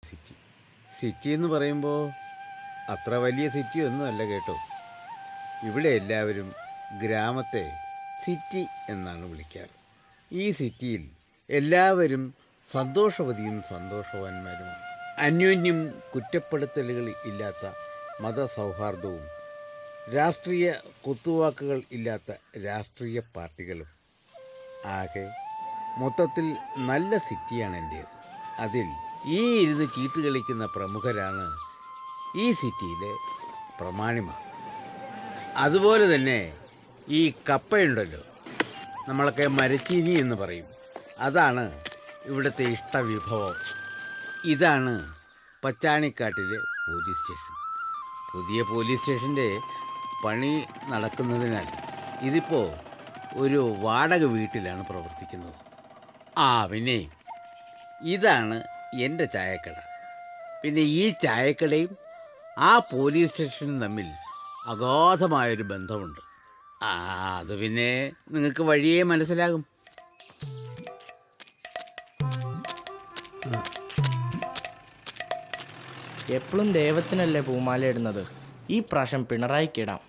City city എന്ന് പറയുമ്പോൾ അത്ര വലിയ സിറ്റിയൊന്നും അല്ല കേട്ടോ. ഇവിടെ എല്ലാവരും ഗ്രാമത്തെ സിറ്റി എന്നാണ് വിളിക്കാറ്. ഈ സിറ്റിയിൽ എല്ലാവരും സന്തോഷവതിയും സന്തോഷവാന്മാരുമാണ്. അന്യോന്യം കുറ്റപ്പെടുത്തലുകൾ ഇല്ലാത്ത മതസൗഹാർദ്ദവും രാഷ്ട്രീയ കുത്തുവാക്കുകൾ ഇല്ലാത്ത രാഷ്ട്രീയ പാർട്ടികളും. ആകെ മൊത്തത്തിൽ നല്ല സിറ്റിയാണ് എൻ്റേത്. അതിൽ ഈ ഇരുന്ന് ചീട്ട് കളിക്കുന്ന പ്രമുഖരാണ് ഈ സിറ്റിയിലെ പ്രമാണിമാർ. അതുപോലെ തന്നെ ഈ കപ്പയുണ്ടല്ലോ, നമ്മളൊക്കെ മരച്ചീനി എന്ന് പറയും, അതാണ് ഇവിടുത്തെ ഇഷ്ടവിഭവം. ഇതാണ് പച്ചാണിക്കാട്ടിലെ പോലീസ് സ്റ്റേഷൻ. പുതിയ പോലീസ് സ്റ്റേഷൻ്റെ പണി നടക്കുന്നതിനാൽ ഇതിപ്പോൾ ഒരു വാടക വീട്ടിലാണ് പ്രവർത്തിക്കുന്നത്. പിന്നെ ഇതാണ് എൻ്റെ ചായക്കട. പിന്നെ ഈ ചായക്കടയും ആ പോലീസ് സ്റ്റേഷനും തമ്മിൽ അഗാധമായൊരു ബന്ധമുണ്ട്. അത് പിന്നെ നിങ്ങൾക്ക് വഴിയേ മനസ്സിലാകും. എപ്പോഴും ദൈവത്തിനല്ലേ പൂമാല ഇടുന്നത്, ഈ പ്രാവശ്യം പിണറായിക്കിടാം.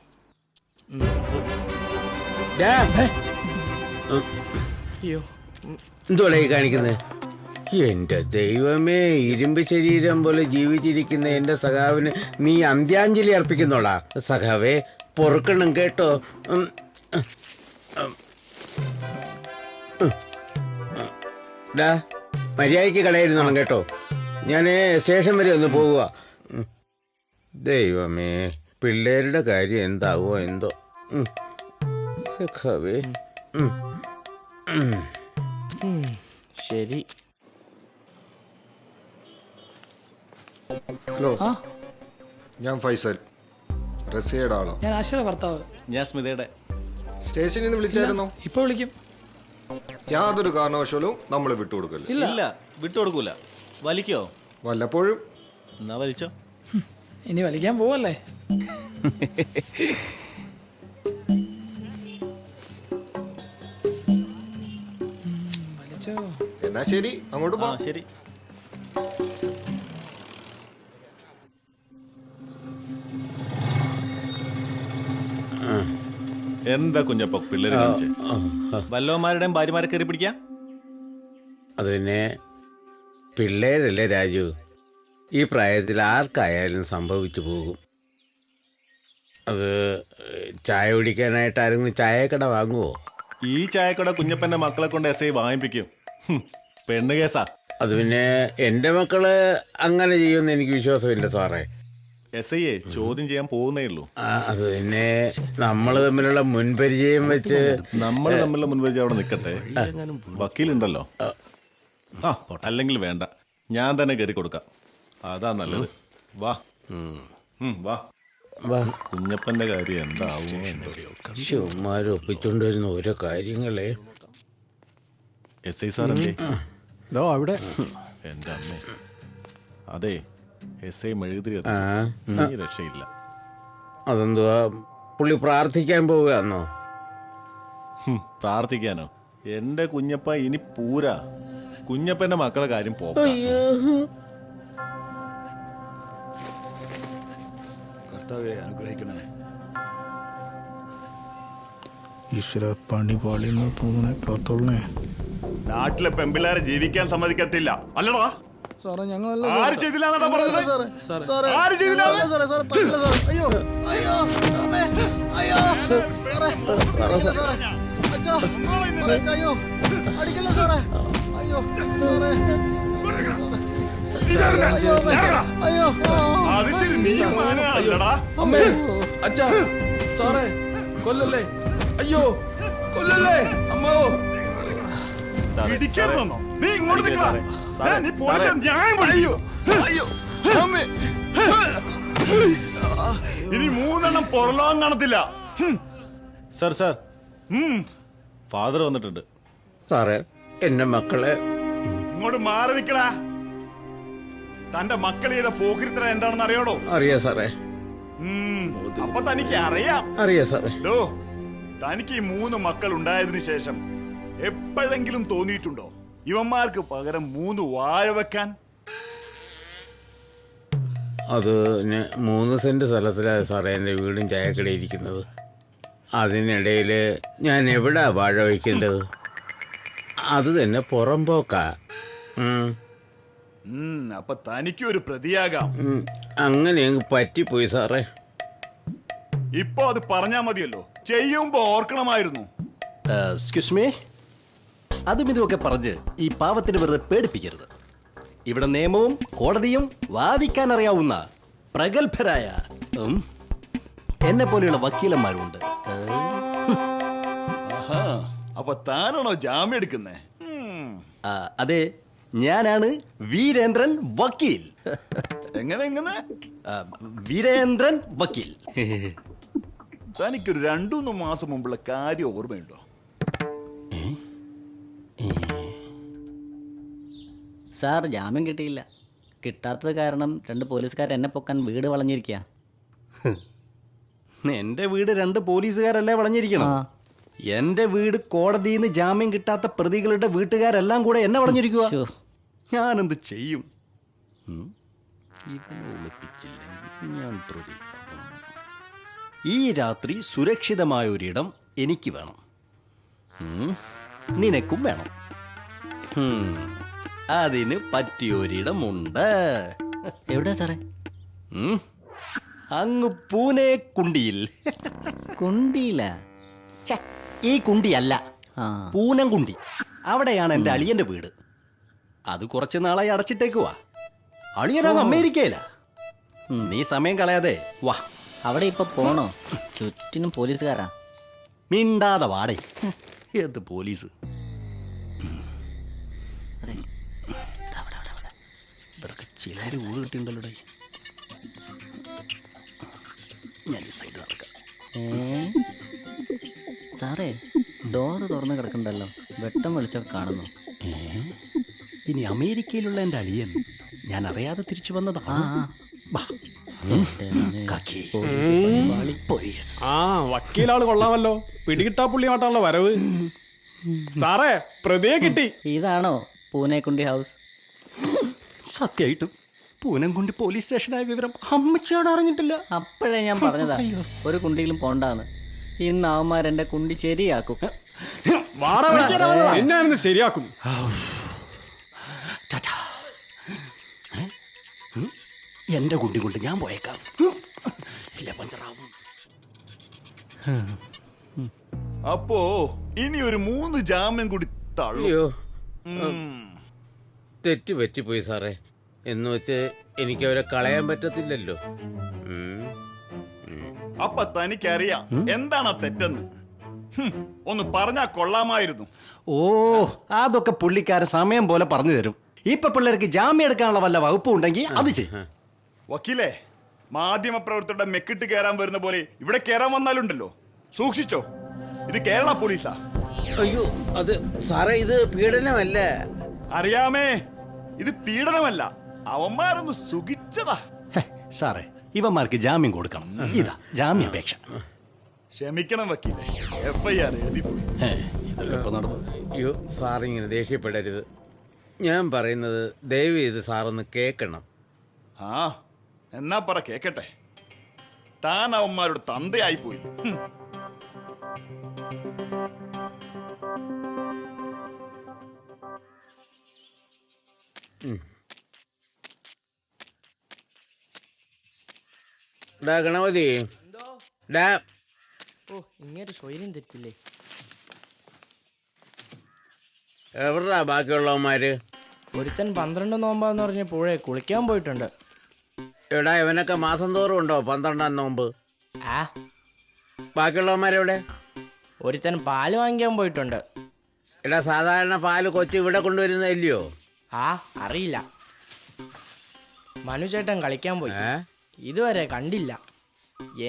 അയ്യോ, എന്തുവാ ഈ കാണിക്കുന്നത്? എൻ്റെ ദൈവമേ, ഇരുമ്പ് ശരീരം പോലെ ജീവിച്ചിരിക്കുന്ന എൻ്റെ സഖാവിന് നീ അന്ത്യാഞ്ജലി അർപ്പിക്കുന്നോളാ. സഖാവേ, പൊറുക്കണം കേട്ടോ. മര്യാദയ്ക്ക് കളയായിരുന്നോണം കേട്ടോ. ഞാൻ സ്റ്റേഷൻ വരെ ഒന്ന് പോവുക. ദൈവമേ, പിള്ളേരുടെ കാര്യം എന്താവോ എന്തോ. സഖാവേ, ശരി. ഹലോ, ഞാൻ ഫൈസൽ, റസിയയുടെ ആളോ? ഞാൻ ആശയുടെ ഭർത്താവ്. ഞാൻ സ്മിതയുടെ. സ്റ്റേഷനിൽ നിന്ന് വിളിച്ചായിരുന്നോ? ഇപ്പൊ വിളിക്കും. യാതൊരു കാരണവശാലും നമ്മൾ വിട്ടുകൊടുക്കില്ല. ഇല്ല, വിട്ടുകൊടുക്കൂല. വലിക്കോ? വല്ലപ്പോഴും. എന്നാ വലിച്ചോ. ഇനി വലിക്കാൻ പോവല്ലേ? വലിച്ചോ. എന്നാ ശരി, അങ്ങോട്ട് പോ. ശരി. എന്താ കുഞ്ഞപ്പ പിള്ളേര് വല്ലവന്മാരുടെയും ഭാര്യമാരെ കയറി പിടിക്കാം? അത് പിന്നെ പിള്ളേരല്ലേ രാജു, ഈ പ്രായത്തിൽ ആർക്കായാലും സംഭവിച്ചു പോകും. അത് ചായ കുടിക്കാനായിട്ട് ആരെങ്കിലും ചായക്കട വാങ്ങുമോ? ഈ ചായക്കട കുഞ്ഞപ്പന്റെ മക്കളെ കൊണ്ട് എസ് ഐ വാങ്ങിപ്പിക്കും. പെണ്ണ് കേസാ. അത് പിന്നെ എൻ്റെ മക്കള് അങ്ങനെ ചെയ്യുമെന്ന് എനിക്ക് വിശ്വാസമില്ല സാറേ. എസ് ഐയെ ചോദ്യം ചെയ്യാൻ പോകുന്നേ ഉള്ളൂ. അത് പിന്നെ നമ്മൾ തമ്മിലുള്ള മുൻപരിചയം വെച്ച് നമ്മൾ തമ്മിലുള്ള മുൻപരിചയം അവിടെ നിൽക്കട്ടെ. വക്കീലുണ്ടല്ലോ. അല്ലെങ്കിൽ വേണ്ട, ഞാൻ തന്നെ കയറി കൊടുക്കാം. അതാ നല്ലത്. വാ വാ. കുഞ്ഞപ്പന്റെ കാര്യം എന്താവും? ശിവന്മാർ ഒപ്പിച്ചുകൊണ്ടുവരുന്ന ഓരോ കാര്യങ്ങളെ. എസ് ഐ സാർ എന്തേ? അവിടെ എന്റെ അമ്മേ, അതെ, എസ് ഐ മെഴുകുതിരി രക്ഷയില്ല. അതെന്തുവാ, പുള്ളി പ്രാർത്ഥിക്കാൻ പോവുകയാണോ? പ്രാർത്ഥിക്കാനോ? എന്റെ കുഞ്ഞപ്പ ഇനി പൂരാ. കുഞ്ഞപ്പന്റെ മക്കളെ കാര്യം പോക്കാം. അനുഗ്രഹിക്കണേ ഈശ്വര. പണി പാളിന്ന് തോന്നണേ, കാത്തോളണേ. നാട്ടിലെ പെമ്പിള്ളേരെ ജീവിക്കാൻ സമ്മതിക്കത്തില്ല അല്ലടാ. ആര് ചെയ്തില്ല? അയ്യോ അയ്യോ അയ്യോ അയ്യോ അടിക്കല്ല സാറേ. അയ്യോ അയ്യോ അത് ശരി, നീ അല്ലടാ. അമ്മേ, അച്ഛാ, സാറേ, കൊല്ലല്ലേ, അയ്യോ കൊല്ലല്ലേ, അമ്മാവോ. ഇടിക്കരുതെന്നോ? നീ ഇങ്ങോട്ട് നിൽക്കടാ. നീ പോലീസ് ന്യായം പറയൂ. ഇനി 3 പുറലോകം കാണത്തില്ല. സാർ ഫാദർ വന്നിട്ടുണ്ട്. സാറേ, എന്റെ മക്കളെ ഇങ്ങോട്ട് മാറി നിൽക്കടാ. തന്റെ മക്കൾ ചെയ്ത പോക്കിരിത്തരം എന്താണെന്ന് അറിയാടോ? അറിയാം സാറേ. അപ്പൊ തനിക്ക് അറിയാം സാറേ. തനിക്ക് ഈ 3 മക്കൾ ഉണ്ടായതിനു ശേഷം എപ്പോഴെങ്കിലും തോന്നിയിട്ടുണ്ടോ ഇവന്മാർക്ക് പകരം 3 വാഴ വെക്കാൻ? അത് 3 സെന്റ് സ്ഥലത്തിലാണ് സാറേ എൻ്റെ വീടും ചായക്കടയും ഇരിക്കുന്നത്. അതിനിടയിൽ ഞാൻ എവിടാ വാഴ വയ്ക്കേണ്ടത്? അത് തന്നെ പുറമ്പോക്കാ. അപ്പൊ തനിക്കും ഒരു പ്രതിയാകാം. അങ്ങനെ അങ്ങ് പറ്റിപ്പോയി സാറേ. ഇപ്പൊ അത് പറഞ്ഞാ മതിയല്ലോ, ചെയ്യുമ്പോ ഓർക്കണമായിരുന്നു. എക്സ്ക്യൂസ് മീ, അതും ഇതുമൊക്കെ പറഞ്ഞ് ഈ പാവത്തിന് വെറുതെ പേടിപ്പിക്കരുത്. ഇവിടെ നിയമവും കോടതിയും വാദിക്കാൻ അറിയാവുന്ന പ്രഗത്ഭരായ എന്നെ പോലെയുള്ള വക്കീലന്മാരുണ്ട്. ആഹാ, അപ്പൊ താനാണോ ജാമ്യം എടുക്കുന്നേ? അതെ, ഞാനാണ് വീരേന്ദ്രൻ വക്കീൽ. എങ്ങനെ വീരേന്ദ്രൻ വക്കീൽ. തനിക്കൊരു 2-3 മാസം മുമ്പുള്ള കാര്യം ഓർമ്മയുണ്ടോ? സാർ, ജാമ്യം കിട്ടിയില്ല. കിട്ടാത്തത് കാരണം 2 പോലീസുകാർ എന്നെ പൊക്കാൻ വീട് വളഞ്ഞിരിക്കുക. എന്റെ വീട് 2 പോലീസുകാരല്ലേ വളഞ്ഞിരിക്കണം? എന്റെ വീട് കോടതിയിൽ നിന്ന് ജാമ്യം കിട്ടാത്ത പ്രതികളുടെ വീട്ടുകാരെല്ലാം കൂടെ എന്നെ വളഞ്ഞിരിക്കുക. ഞാനെന്ത് ചെയ്യും? ഇവനെ ഒളിപ്പിച്ചില്ലെങ്കിൽ ഞാൻ പ്രതി. ഈ രാത്രി സുരക്ഷിതമായ ഒരിടം എനിക്ക് വേണം, നിനക്കും വേണം. അതിന് പറ്റിയൊരിടമുണ്ട്. എവിടെ സാറേ? അങ്ങ് പൂനെ കുണ്ടിയിൽ. കുണ്ടിയില്ല. ഈ കുണ്ടിയല്ല, ആ, പൂനംകുണ്ടി. അവിടെയാണ് എൻ്റെ അളിയന്റെ വീട്. അത് കുറച്ച് നാളായി അടച്ചിട്ടേക്കുവാ. അളിയനാണ് അമേരിക്കയില. നീ സമയം കളയാതെ വാ. അവിടെ ഇപ്പൊ പോണോ? ചുറ്റിനും പോലീസുകാരാ. മിണ്ടാതെ വാടേ. ഏത് പോലീസ്? ഇവർക്ക് ചിലര് ഊഴ് കിട്ടിയിട്ടുണ്ടല്ലോ. ഞാൻ ഈ സൈഡ് നടക്കാം. സാറേ, ഡോറ് തുറന്ന് കിടക്കണ്ടല്ലോ, വെട്ടം വെളിച്ചൊക്കെ കാണുന്നു. ഇനി അമേരിക്കയിലുള്ള എൻ്റെ അളിയൻ ഞാൻ അറിയാതെ തിരിച്ചു വന്നതാണ്. വക്കീലാള് കൊള്ളാമല്ലോ, പിടികിട്ടാ പുള്ളിയാട്ടാണല്ലോ വരവ്. സാറേ, പ്രതിയെ കിട്ടി. ഇതാണോ പൂനെക്കുണ്ടി ഹൗസ്? സത്യമായിട്ടും പൂനംകുണ്ടി പോലീസ് സ്റ്റേഷനായ വിവരം അമ്മച്ചിയോട് അറിഞ്ഞിട്ടില്ല. അപ്പോഴേ ഞാൻ പറഞ്ഞതാ ഒരു കുണ്ടിയിലും പോണ്ടാന്ന്. ഇന്ന് അവന്മാരെന്റെ കുണ്ടി ശരിയാക്കും. എന്നായിരുന്നു ശരിയാക്കും. എന്റെ കുണ്ടി കൊണ്ട് ഞാൻ പോയേക്കാം. ഇല്ല, പഞ്ചറാവും. അപ്പോ ഇനി ഒരു 3 ജാമ്യം കൂടി തള്ളു. അയ്യോ, തെറ്റ് പറ്റിപ്പോയി സാറേ. എന്ന് വെച്ച് എനിക്ക് അവരെ കളയാൻ പറ്റത്തില്ലല്ലോ. അപ്പൊ തനിക്കറിയാം എന്താണ് ആ തെറ്റെന്ന്. ഒന്ന് പറഞ്ഞാ കൊള്ളാമായിരുന്നു. ഓ, അതൊക്കെ പുള്ളിക്കാരൻ സമയം പോലെ പറഞ്ഞു തരും. ഇപ്പൊ പിള്ളേർക്ക് ജാമ്യം എടുക്കാനുള്ള വല്ല വകുപ്പും ഉണ്ടെങ്കിൽ അത് ചെയ്യും. വക്കീലേ, മാധ്യമ പ്രവർത്തകരുടെ മെക്കിട്ട് കയറാൻ വരുന്ന പോലെ ഇവിടെ കയറാൻ വന്നാലുണ്ടല്ലോ, സൂക്ഷിച്ചോ. ഇത് കേരള പോലീസാ. അയ്യോ, അത് സാറേ, ഇത് പീഡനമല്ല. അറിയാമേ, ഇത് പീഡനമല്ല. അവന്മാരൊന്ന് സുഖിച്ചതാ. സാറേ, ഇവന്മാർക്ക് ജാമ്യം കൊടുക്കണം. ഇതാ ജാമ്യാപേക്ഷ. ക്ഷമിക്കണം വക്കീലേ, FIR എഴുതിപ്പോയി. ഇതൊക്കെ ഇപ്പൊ നടന്നു. അയ്യോ സാറിങ്ങനെ ദേഷ്യപ്പെടരുത്. ഞാൻ പറയുന്നത് ദയവ് ചെയ്ത് സാറൊന്ന് കേൾക്കണം. ആ, എന്നാ പറ കേക്കട്ടെ. താൻ അവന്മാരുടെ തന്തയായിപ്പോയി. ഡാ ഗണപതി, ഡാ. ഓ, ഇങ്ങനെ സ്വൈര്യം തെറ്റില്ലേ? എവിടാ ബാക്കിയുള്ളവന്മാര്? ഒരുത്തൻ 12 നോമ്പാന്ന് പറഞ്ഞ പുഴയെ കുളിക്കാൻ പോയിട്ടുണ്ട്. എടാ, ഇവനൊക്കെ മാസം തോറും ഉണ്ടോ 12 നോമ്പ്? ആ, ബാക്കിയുള്ളവന്മാരെവിടെ? ഒരുത്തൻ പാല് വാങ്ങിക്കാൻ പോയിട്ടുണ്ട്. എടാ, സാധാരണ പാല് കൊച്ചി ഇവിടെ കൊണ്ടുവരുന്നില്ലയോ? ആ, അറിയില്ല. മനുചേട്ടൻ കളിക്കാൻ പോയി, ഏ? ഇതുവരെ കണ്ടില്ല.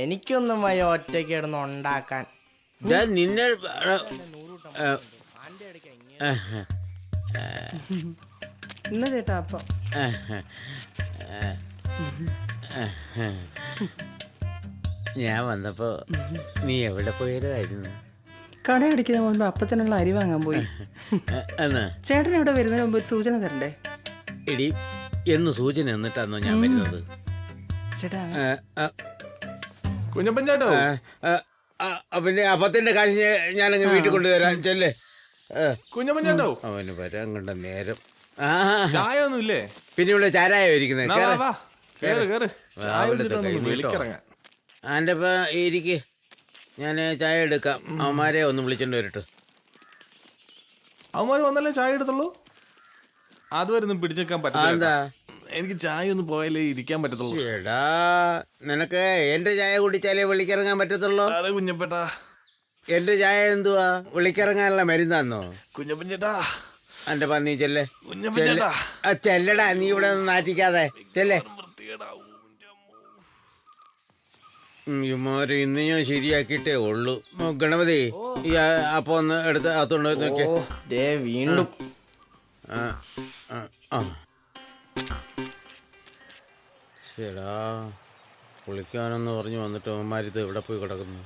എനിക്കൊന്നും വയ്യ ഒറ്റയ്ക്ക് കിടന്ന് ഉണ്ടാക്കാൻ. ഞാൻ നിന്നെ ഇന്ന് ചേട്ടാ അപ്പം ഞാൻ വന്നപ്പോ നീ എവിടെ പോയതായിരുന്നു? കടയടിക്കുന്ന മുൻപ് അപ്പത്തിനുള്ള അരി വാങ്ങാൻ പോയി. എന്നാ ചേട്ടൻ ഇവിടെ വരുന്നതിന് മുമ്പ് ഒരു സൂചന തരണ്ടേ? എടി, എന്ന് സൂചന എന്നിട്ടാന്നോ ഞാൻ വരുന്നത്? ചേട്ടാ കുഞ്ഞപ്പൻ ചേട്ടോ പിന്നെ അപ്പത്തിന്റെ കാശ് ഞാനങ്ങ് വീട്ടിൽ കൊണ്ടുവരാം ചെല്ലേ. കുഞ്ഞപ്പൻ ചേട്ടോ അവന് വരാൻ കണ്ട നേരം. ചായ ഒന്നും ഇല്ലേ? പിന്നെ ഇവിടെ ചാരായോ ഇരിക്കുന്നത്? ആൻ്റെ ഇരിക്ക്, ഞാൻ ചായ എടുക്കാം. അവന്മാരെ ഒന്ന് വിളിച്ചോണ്ട് വരട്ടെ. അവന്മാര് വന്നല്ലേ ചായ എടുത്തുള്ളൂ? അതുവരെ ഒന്നും പിടിച്ചെടുക്കാൻ പറ്റില്ല. എന്താ? എനിക്ക് ചായ ഒന്നും പോയാലേ ഇരിക്കാൻ പറ്റത്തുള്ളൂ. എടാ, നിനക്ക് എന്റെ ചായ കുടിച്ചാലേ വിളിക്കിറങ്ങാൻ പറ്റത്തുള്ളൂ. അതെ കുഞ്ഞപ്പേട്ടാ. എന്റെ ചായ എന്തുവാ, വിളിക്കിറങ്ങാനുള്ള മരുന്നാന്നോ? കുഞ്ഞപ്പൻ ചേട്ടാ, എന്റെ പന്നി ചെല്ലേ. കുഞ്ഞപ്പൻ ചേട്ടാ. ചെല്ലടാ, നീ ഇവിടെ നിന്ന് നാറ്റിക്കാതെ ചെല്ലേ. ഇമാര് ഇന്ന് ഞാൻ ശരിയാക്കിയിട്ടേ ഉള്ളൂ. ഗണപതി, ഈ അപ്പൊ ഒന്ന് എടുത്ത് അകത്തോണ്ട് നോക്കിയേ. ദേ വീണ്ടും. ശരിടാ, കുളിക്കാനെന്ന് പറഞ്ഞു വന്നിട്ട് അവന്മാരിത് എവിടെ പോയി കിടക്കുന്നു?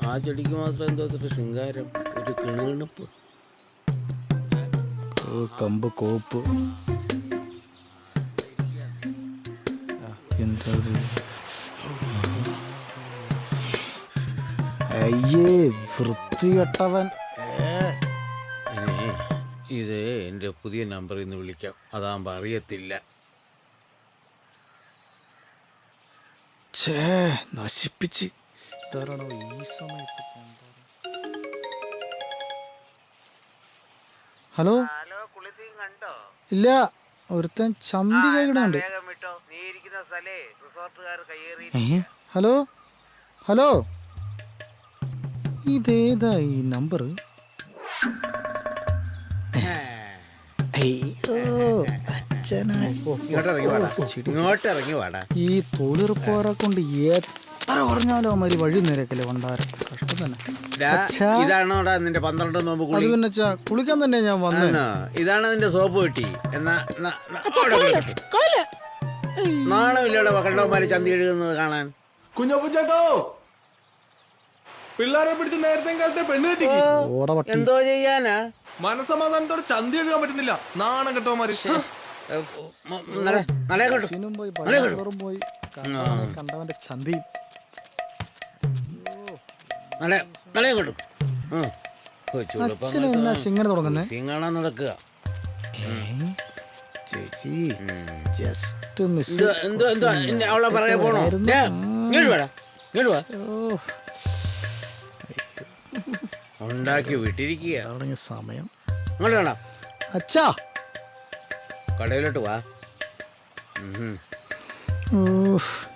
ആ ചെടിക്ക് മാത്രം എന്തോ അത്ര ശൃംഗാരം, ഒരു കിണുകിണുപ്പ്. കമ്പ് കോപ്പ് എന്താ അയ്യേ വൃത്തികെട്ടവൻ. ഇനി ഇത് എൻ്റെ പുതിയ നമ്പറിൽ നിന്ന് വിളിക്കാം, അതാകുമ്പോൾ അറിയത്തില്ല. ഛേ, നശിപ്പിച്ച്. ഇതാരാണോ ഈ സമയത്ത്? ഹലോ, ഇല്ല, ഒരുത്തൻ ചന്തി കേൾക്കണുണ്ട്. ഹലോ ഹലോ, ഇതേതാ ഈ നമ്പർ? ഇങ്ങോട്ടിറങ്ങി വാടാ. ഈ തൊഴിലുറപ്പുകാരെ കൊണ്ട് എത്ര പറഞ്ഞാലും അവന്മാര് വഴി നേരക്കല്ലേ വണ്ടാരം. കഷ്ടം തന്നെ. ഇതാണോടാ നിന്റെ 12 നോമ്പ് അത് കുളി? പിന്നെ കുളിക്കാൻ തന്നെ ഞാൻ വന്നത്. ഇതാണ് നിന്റെ സോപ്പ് കിട്ടി. എന്നാ നാണമില്ലയുടെ കണ്ടവന്മാര് ചന്തി എഴുതുന്നത് കാണാൻ. കുഞ്ഞപ്പൻ ചേട്ടോ, പിള്ളേരെ പിടിച്ച് നേരത്തെ കാലത്തെ പെണ്ണ് കെട്ടി. എന്തോ ചെയ്യാനാ? മനസമാധാനത്തോടെ ചന്തി എഴുതാൻ പറ്റുന്നില്ല. നാണം കെട്ടവന്മാര്. സിനും പോയി പലവറും പോയി കണ്ടവന്റെ ചന്തിയും. അച്ഛനും എന്നാ ഇങ്ങനെ തുടങ്ങുന്നേ? കാണാൻ നടക്കുക. ചേച്ചി ജസ്റ്റ് മിസ്. അവളെ പറയാ പോണോ? ഉണ്ടാക്കി വിട്ടിരിക്കുക. തുടങ്ങിയ സമയം. ഇങ്ങോട്ട് വേണം. അച്ഛാ, കടയിലോട്ട് വാ.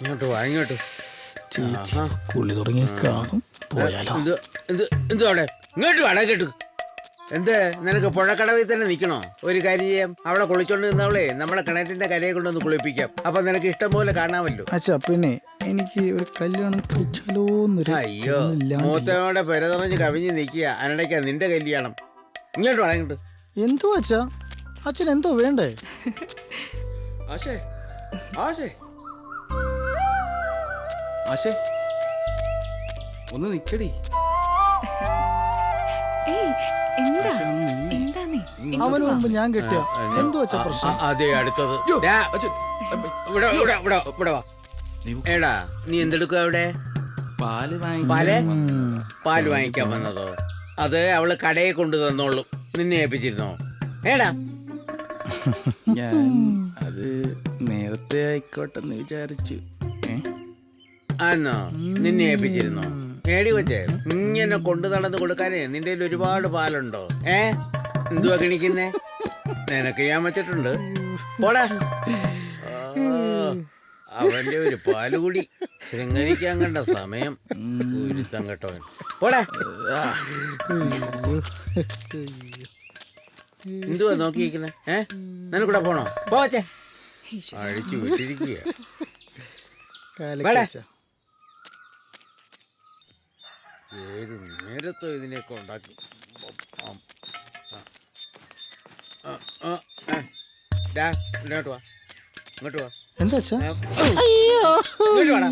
ഇങ്ങോട്ട് വാ, ഇങ്ങോട്ട്. ചേച്ചി കുളി തുടങ്ങി കാണും. പോയാലോ? എന്ത് അവിടെ? ഇങ്ങോട്ട് വേണം കേട്ടു. എന്ത്, നിനക്ക് പുഴക്കടവിൽ തന്നെ നിൽക്കണോ? ഒരു കാര്യം ചെയ്യാം, അവിടെ കുളിച്ചോണ്ട് നിന്നവളെ നമ്മുടെ കിണറ്റിന്റെ കരയെ കൊണ്ടൊന്ന് കുളിപ്പിക്കാം. അപ്പൊ നിനക്ക് ഇഷ്ടം പോലെ കാണാമല്ലോ. അച്ഛാ, പിന്നെ എനിക്ക് ഒരു കല്യാണം കഴിച്ചാലോന്നൊരു. അയ്യോ, മൂത്തവടെ പെര നിറഞ്ഞ് കവിഞ്ഞ് നിൽക്കുക. അതിനിടയ്ക്കാ നിന്റെ കല്യാണം. ഇങ്ങോട്ട് വേണം, ഇങ്ങോട്ട്. എന്തോ അച്ഛാ, അച്ഛൻ എന്തോ വേണ്ടേ? ആശേ ആശേ ആശേ, ഒന്ന് നിക്കടി. അവന് മുമ്പ് ഞാൻ കെട്ടിയ എന്തോ വെച്ച പ്രശ്നം? അതെ, അടുത്തത്. എടാ, നീ എന്തെടുക്കുക അവിടെ? പാല് വാങ്ങിക്കാൻ വന്നതോ? അത് അവള് കടയെ കൊണ്ടു തന്നോളും. നിന്നെ ഏൽപ്പിച്ചിരുന്നോ? ഏടാ, ഞാൻ അത് നേരത്തെ ആയിക്കോട്ടെന്ന് വിചാരിച്ചു. ആന്നോ? നിന്നെ ഏൽപ്പിച്ചിരുന്നോ? ഏടി വെച്ചേ, ഇങ്ങനെ കൊണ്ടു നടന്ന് കൊടുക്കാനേ നിന്റെ ഒരുപാട് പാലുണ്ടോ? എന്തുവാ കിണിക്കുന്നേ? നിനക്ക് ഞാൻ വെച്ചിട്ടുണ്ട്. പോടാ. അവന്റെ ഒരു പാലുകൂടി ശൃംഗരിക്കാൻ കണ്ട സമയം. ഒരുത്തം കേട്ടവൻ. പോടാ. എന്തുവാ നോക്കിയിരിക്കുന്നേ? നിനക്കൂടെ പോണോ? പോച്ചേ, അഴിച്ചു വിട്ടിരിക്കുക. ഏത് നേരത്തോ ഇതിനെയൊക്കെ ഉണ്ടാക്കും. ഇങ്ങോട്ട് വാ, ഇങ്ങോട്ട് വാ. എന്താ അച്ഛാ? ഇങ്ങോട്ട് വാടാ.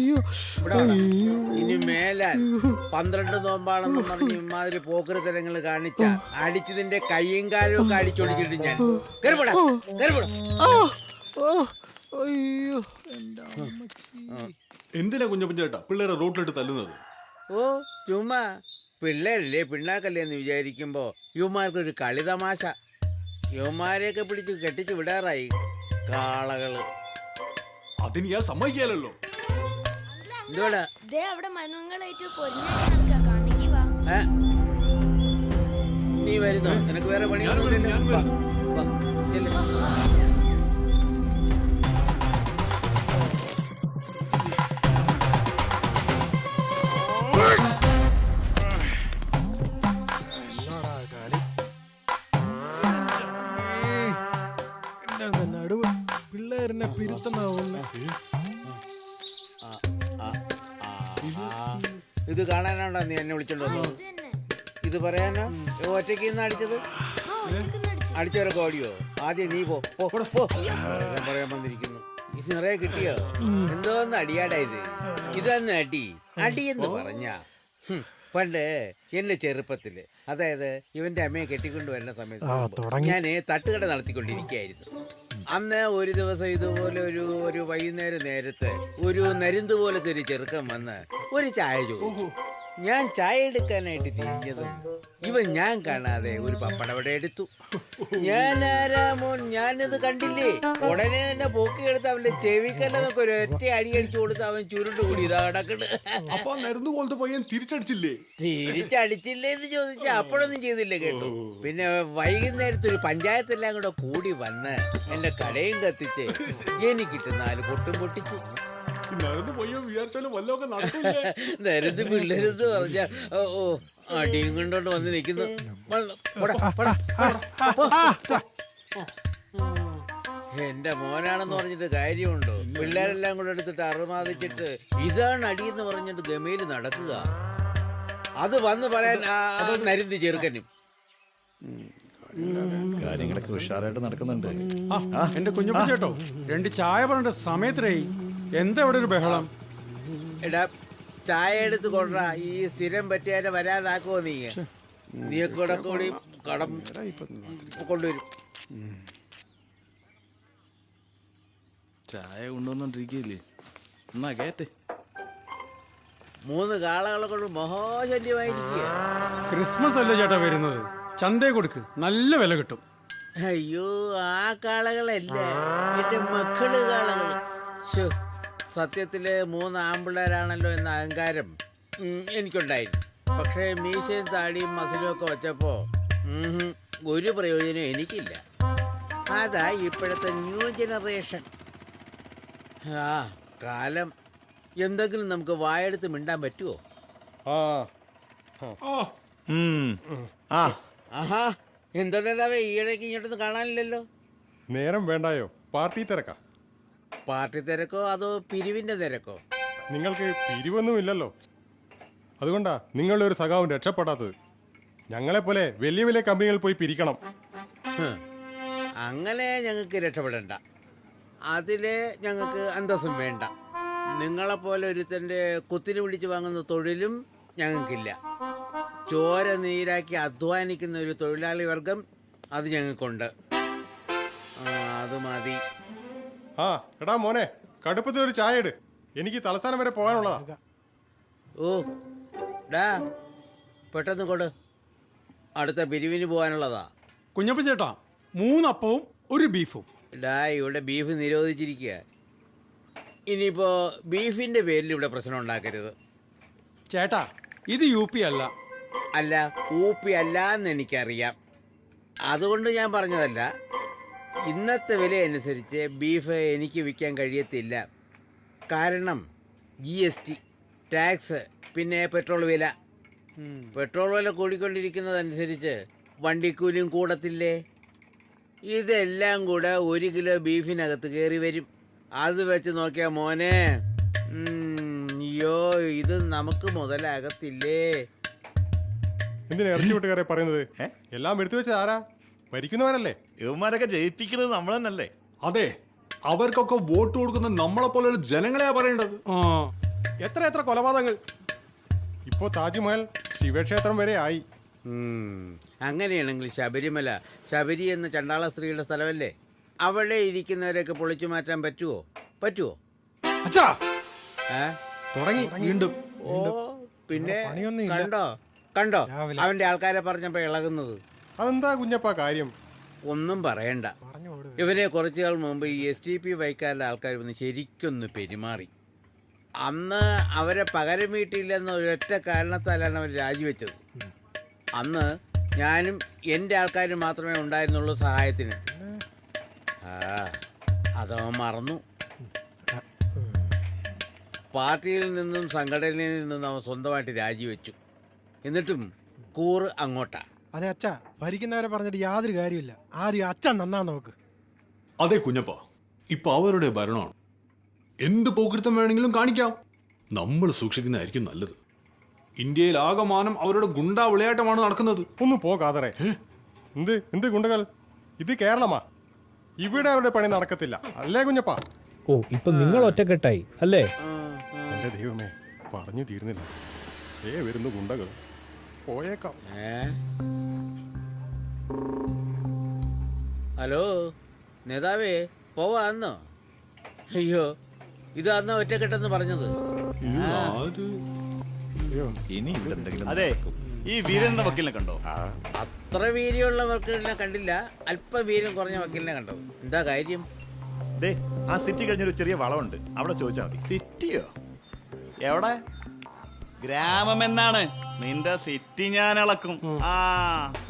ഇവിടെ വാടാ. ഇനി മേലാൽ 12 നോമ്പാണെന്ന് പറഞ്ഞ് ഇമാതിരി പോക്കൃതരങ്ങൾ കാണിച്ച അടിച്ചതിന്റെ കയ്യും കാലും ഒക്കെ അടിച്ചൊടിച്ചിട്ട് ഞാൻ കയറിപ്പോടാ. അയ്യോ എൻ്റെ അമ്മച്ചി. എന്തിനാ കുഞ്ഞപ്പഞ്ചേട്ടാ പിള്ളേരെ റോട്ടിലിട്ട് തല്ലുന്നത്? ഓ ചുമ്മാ പിള്ളേരല്ലേ പിണ്ണാക്കല്ലേ എന്ന് വിചാരിക്കുമ്പോ യുവമാർക്കൊരു കളി തമാശ. യുവമാരെയൊക്കെ പിടിച്ച് കെട്ടിച്ച് വിടാറായി കാളകള്. അതിന് ഇയാൾ സമ്മതിക്കാലല്ലോ. എന്തുവാടാ അവിടെ മനുങ്ങളായിട്ട് പൊരിഞ്ഞ വാ. ഏ? നീ വരുന്നോ? നിനക്ക് വേറെ പണി ഞാൻ വരും. നടുവ് പിള്ളേരെന്നെ പിരുത്തമാവുന്ന. ഇത് കാണാനാണോ നീ എന്നെ വിളിച്ചോണ്ട് വന്നത്? ഇത് പറയാനോ ഒറ്റയ്ക്ക് ഇന്ന് അടിച്ചത്? അടിച്ചവരൊക്കെ ഓടിയോ? ആദ്യം നീ പോ പറയാൻ വന്നിരിക്കുന്നു. ഇത് നിറയെ കിട്ടിയോ? എന്തോന്ന് അടിയാടാ ഇത്? ഇതന്ന് അടി എന്ന് പറഞ്ഞ പണ്ട് എന്റെ ചെറുപ്പത്തില്, അതായത് ഇവന്റെ അമ്മയെ കെട്ടിക്കൊണ്ട് വരുന്ന സമയത്ത് ഞാന് തട്ടുകട നടത്തിക്കൊണ്ടിരിക്കുകയായിരുന്നു. അന്ന് ഒരു ദിവസം ഇതുപോലെ ഒരു വൈകുന്നേരം നേരത്ത് ഒരു നരുന്ത് പോലത്തെ ഒരു ചെറുക്കൻ വന്ന് ഒരു ചായ ചോദിച്ചു. ഞാൻ ചായ എടുക്കാനായിട്ട് തിരിഞ്ഞതും ഇവൻ ഞാൻ കാണാതെ ഒരു പപ്പടവട എടുത്തു. ഞാൻ ആരാ മോൻ, ഞാനിത് കണ്ടില്ലേ? ഉടനെ തന്നെ പൊക്കിയെടുത്ത് അവന്റെ ചെവിക്കല്ലെന്നൊക്കെ ഒരു ഒറ്റ അടി അടിച്ചു കൊടുത്ത് അവൻ ചുരുണ്ട് കൂടി ഇതാ കിടക്കണ്. അപ്പൊ നരുന്ന് പോലത്തെ പയ്യൻ തിരിച്ചടിച്ചില്ലേ? തിരിച്ചടിച്ചില്ലേ എന്ന് ചോദിച്ചാൽ അപ്പോഴൊന്നും ചെയ്തില്ല കേട്ടോ. പിന്നെ വൈകുന്നേരത്ത് ഒരു പഞ്ചായത്തെല്ലാം കൂടെ കൂടി വന്ന് എന്റെ കടയും കത്തിച്ച് എനിക്കിട്ട് 4 പൊട്ടും പൊട്ടിച്ചു. നരുന്ന് പയ്യൻ വിചാരിച്ചാലും വല്ലതൊക്കെ നടക്കില്ലേ? നരുന്ന് പിള്ളേരെന്ന് പറഞ്ഞ ഓ അടിയും കൊണ്ടോണ്ട് വന്ന് നിൽക്കുന്നു. എന്റെ മോനാണെന്ന് പറഞ്ഞിട്ട് കാര്യമുണ്ടോ? പിള്ളേരെല്ലാം കൂടെ എടുത്തിട്ട് അറുമാദിച്ചിട്ട് ഇതാണ് അടിയെന്ന് പറഞ്ഞിട്ട് ഗമയില് നടക്കുക. അത് വന്ന് പറയാൻ നരുന്ത് ചെറുക്കനും. കാര്യങ്ങളൊക്കെ ഉഷാറായിട്ട് നടക്കുന്നുണ്ട്. എന്റെ കുഞ്ഞപ്പച്ചേട്ടോ 2 ചായ പറഞ്ഞ സമയത്തിനായി. എന്താ ഇവിടെ ഒരു ബഹളം? എടാ ചായ എടുത്ത് കൊണ്ടാ. ഈ സ്ഥിരം പറ്റിയാരെ വരാതാക്കുവോ നീ കൂടെ കൂടി കടം കൊണ്ടുവരും. ചായ കൊണ്ടുവന്നോണ്ടിരിക്കില്ലേ? എന്നാ കേട്ടെ. 3 കാളകളെ കൊണ്ട് മഹാശല്യമായിരിക്കുക. ക്രിസ്മസ് അല്ലേ ചേട്ടാ വരുന്നത്? ചന്തയെ കൊടുക്ക്, നല്ല വില കിട്ടും. അയ്യോ ആ കാളകളല്ല, എന്റെ മക്കള് കാളകള്. സത്യത്തില് 3 ആമ്പിള്ളേരാണല്ലോ എന്ന അഹങ്കാരം എനിക്കുണ്ടായിരുന്നു. പക്ഷേ മീശയും താടിയും മസിലും ഒക്കെ വെച്ചപ്പോ ഒരു പ്രയോജനം എനിക്കില്ല. അതാ ഇപ്പോഴത്തെ ന്യൂ ജനറേഷൻ. കാലം എന്തെങ്കിലും നമുക്ക് വായെടുത്ത് മിണ്ടാൻ പറ്റുമോ? ആഹാ എന്താ നേതാവേ ഈയിടയ്ക്ക് ഇങ്ങോട്ടൊന്നും കാണാനില്ലല്ലോ? നേരം വേണ്ടായോ? പാർട്ടി തിരക്കാ. പാർട്ടി തിരക്കോ അതോ പിരിവിന്റെ തിരക്കോ? നിങ്ങൾക്ക് പിരിവൊന്നുമില്ലല്ലോ, അതുകൊണ്ടാ നിങ്ങളുടെ ഒരു സഖാവും രക്ഷപ്പെടാത്തത്. ഞങ്ങളെപ്പോലെ വലിയ വലിയ കമ്പനികളിൽ പോയി പിരിക്കണം. അങ്ങനെ ഞങ്ങൾക്ക് രക്ഷപ്പെടണ്ട, അതിലെ ഞങ്ങൾക്ക് അന്തസ്സും വേണ്ട. നിങ്ങളെപ്പോലെ ഒരുത്തൻ്റെ കുത്തിരി പിടിച്ച് വാങ്ങുന്ന തൊഴിലും ഞങ്ങൾക്കില്ല. ചോര നീരാക്കി അധ്വാനിക്കുന്ന ഒരു തൊഴിലാളി വർഗം അത് ഞങ്ങൾക്കുണ്ട്. അത് മതി. എടാ മോനെ, കടുപ്പത്തിലൊരു ചായ ഇട്, എനിക്ക് തലസ്ഥാനം വരെ പോകാനുള്ളതാ. ഓ ഡാ പെട്ടെന്ന് കൊട്, അടുത്ത പിരിവിന് പോകാനുള്ളതാ. കുഞ്ഞപ്പൻ ചേട്ടാ 3 അപ്പവും 1 ബീഫും. ഡാ ഇവിടെ ബീഫ് നിരോധിച്ചിരിക്കുക. ഇനിയിപ്പോൾ ബീഫിൻ്റെ പേരിൽ ഇവിടെ പ്രശ്നം ഉണ്ടാക്കരുത്. ചേട്ടാ ഇത് UP അല്ല. അല്ല UP അല്ല എന്ന് എനിക്കറിയാം, അതുകൊണ്ട് ഞാൻ പറഞ്ഞതല്ല. ഇന്നത്തെ വില അനുസരിച്ച് ബീഫ് എനിക്ക് വിൽക്കാൻ കഴിയത്തില്ല. കാരണം GST, ടാക്സ്, പിന്നെ പെട്രോൾ വില. പെട്രോൾ വില കൂടിക്കൊണ്ടിരിക്കുന്നതനുസരിച്ച് വണ്ടിക്കൂലിയും കൂടത്തില്ലേ? ഇതെല്ലാം കൂടെ 1 കിലോ ബീഫിനകത്ത് കയറി വരും. അത് വെച്ച് നോക്കിയാൽ മോനെ, അയ്യോ ഇത് നമുക്ക് മുതലാകത്തില്ലേ. എന്തിനാ ഇറച്ചി വിട്ടുകാരെ പറയുന്നത്? എല്ലാം എടുത്തു വെച്ച ആരാ? ഭരിക്കുന്നവരല്ലേ? ഇവന്മാരൊക്കെ ജയിപ്പിക്കുന്നത് നമ്മൾ തന്നെയല്ലേ? അതെ, അവർക്കൊക്കെ വോട്ട് കൊടുക്കുന്ന നമ്മളെ പോലെയുള്ള ജനങ്ങളെയാ പറയേണ്ടത്. എത്ര എത്ര കൊലപാതകങ്ങൾ. ഇപ്പോ താജ്മഹൽ ശിവക്ഷേത്രം വരെ ആയി. അങ്ങനെയാണെങ്കിൽ ശബരി എന്ന ചണ്ടാള സ്ത്രീയുടെ സ്ഥലമല്ലേ? അവിടെ ഇരിക്കുന്നവരെയൊക്കെ പൊളിച്ചു മാറ്റാൻ പറ്റുമോ? അച്ഛാ ഏ? തുടങ്ങി വീണ്ടും. ഓ പിന്നെ കണ്ടോ അവന്റെ ആൾക്കാരെ പറഞ്ഞപ്പോ ഇളകുന്നത്. അതെന്താ കുഞ്ഞപ്പാ കാര്യം? ഒന്നും പറയണ്ട. ഇവരെ കുറച്ചു നാൾ മുമ്പ് ഈ STP വൈക്കാരുടെ ആൾക്കാർ വന്ന് ശരിക്കൊന്ന് പെരുമാറി. അന്ന് അവരെ പകരം വീട്ടിയില്ലെന്ന ഒരൊറ്റ കാരണത്താലാണ് അവർ രാജിവെച്ചത്. അന്ന് ഞാനും എൻ്റെ ആൾക്കാരും മാത്രമേ ഉണ്ടായിരുന്നുള്ളൂ സഹായത്തിന്. അതവൻ മറന്നു. പാർട്ടിയിൽ നിന്നും സംഘടനയിൽ നിന്നും അവൻ സ്വന്തമായിട്ട് രാജിവെച്ചു. എന്നിട്ടും കൂറ് അങ്ങോട്ടാ. അതെ അച്ഛാ, ഭരിക്കുന്നവരെ പറഞ്ഞിട്ട് യാതൊരു കാര്യമില്ല. ആദ്യം അച്ഛൻ നന്നാ നോക്ക്. അതെ കുഞ്ഞപ്പ, ഇപ്പൊ അവരുടെ ഭരണമാണ്. എന്ത് പോക്കൃത്തം വേണമെങ്കിലും കാണിക്കാം. നമ്മൾ സൂക്ഷിക്കുന്നതായിരിക്കും നല്ലത്. ഇന്ത്യയിൽ ആകമാനം അവരുടെ ഗുണ്ടാ വിളയാട്ടമാണ് നടക്കുന്നത്. ഒന്ന് പോകാതെ. എന്ത് ഗുണ്ടകൾ? ഇത് കേരളമാ. ഇവിടെ അവരുടെ പണി നടക്കത്തില്ല അല്ലേ കുഞ്ഞപ്പാ? ഓ, ഇപ്പൊ നിങ്ങൾ ഒറ്റക്കെട്ടായി അല്ലേ? എന്റെ ദൈവമേ, പറഞ്ഞു തീർന്നില്ല. വരുന്നു ഗുണ്ടകൾ. പോയേക്കാം. ഹലോ നേതാവേ, പോവാന്നോ? അയ്യോ, ഇതാന്നോ ഒറ്റക്കെട്ടെന്ന് പറഞ്ഞത്? ഇനി ഇവിടെ എന്തെങ്കിലും അതെ, ഈ വീരന്റെ വക്കീലിനെ കണ്ടോ? അത്ര വീര്യമുള്ള വക്കീലിനെ കണ്ടില്ല, അല്പം വീര്യം കുറഞ്ഞ വക്കീലിനെ കണ്ടത്. എന്താ കാര്യം? ആ സിറ്റി കഴിഞ്ഞൊരു ചെറിയ വളവുണ്ട്, അവിടെ ചോദിച്ചാൽ മതി. സിറ്റിയോ? എവിടെ? ഗ്രാമം എന്നാണ്. നിന്റെ സിറ്റി ഞാൻ അളക്കും.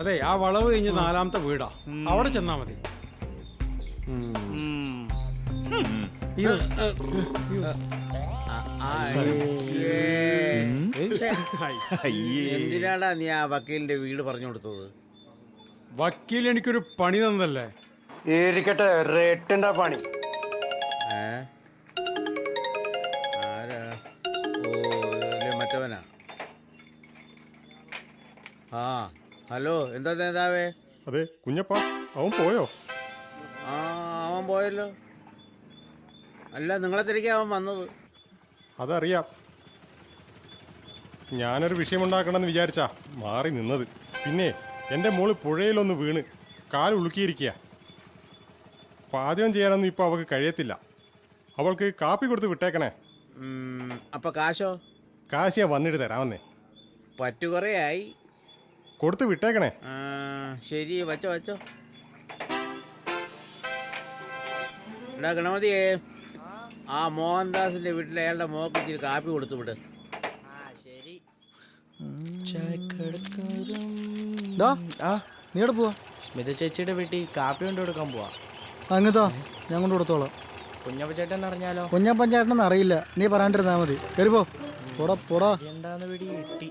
അതെ, ആ വളവ് കഴിഞ്ഞ് 4ാമത്തെ വീടാ, അവിടെ ചെന്നാ മതി. എന്തിനാടാ നീ ആ വക്കീലിന്റെ വീട് പറഞ്ഞു കൊടുത്തത്? വക്കീൽ എനിക്കൊരു പണി തന്നല്ലേ. ഇരിക്കട്ടെ, റേട്ടിന്റെ പണി. ആരാ? ഓ, മറ്റവനാ. ഹലോ, എന്താ നേതാവേ? അതെ കുഞ്ഞപ്പ, അവൻ പോയോ? അവൻ പോയല്ലോ. അല്ല, നിങ്ങളെ തിരക്കി അവൻ വന്നത്. അതറിയാം. ഞാനൊരു വിഷയമുണ്ടാക്കണമെന്ന് വിചാരിച്ചാ മാറി നിന്നത്. പിന്നെ എൻ്റെ മോള് പുഴയിലൊന്ന് വീണ് കാല് ഉളുക്കിയിരിക്കുക. പാചകം ചെയ്യാനൊന്നും ഇപ്പോൾ അവൾക്ക് കഴിയത്തില്ല. അവൾക്ക് കാപ്പി കൊടുത്ത് വിട്ടേക്കണേ. അപ്പൊ കാശോ? കാശിയാ വന്നിട്ട് തരാമെന്നേ. പറ്റുകുറയായി. കൊടുത്ത് വിട്ടേക്കണേ. ശരി, വച്ചോ. എടാ ഗണപതിയേ, ആ മോഹൻദാസിന്റെ വീട്ടിലെ അയാളുടെ മോക്ക് ഇച്ചിരി കാപ്പി കൊടുത്തു വിട്. ശരി. നീ എവിടെ പോവാ? സ്മിത ചേച്ചിയുടെ വീട്ടിൽ കാപ്പി കൊണ്ട് കൊടുക്കാൻ പോവാ. അങ്ങത്താ, ഞാൻ കൊണ്ട് കൊടുത്തോളാം. കുഞ്ഞപ്പ ചേട്ടൻ അറിഞ്ഞാലോ? കുഞ്ഞപ്പൻ ചേട്ടനെന്ന് അറിയില്ല, നീ പറയാണ്ടിരുന്നാ മതി. കയറിപ്പോ. പോടാ. എന്താന്ന് പിടി കിട്ടി.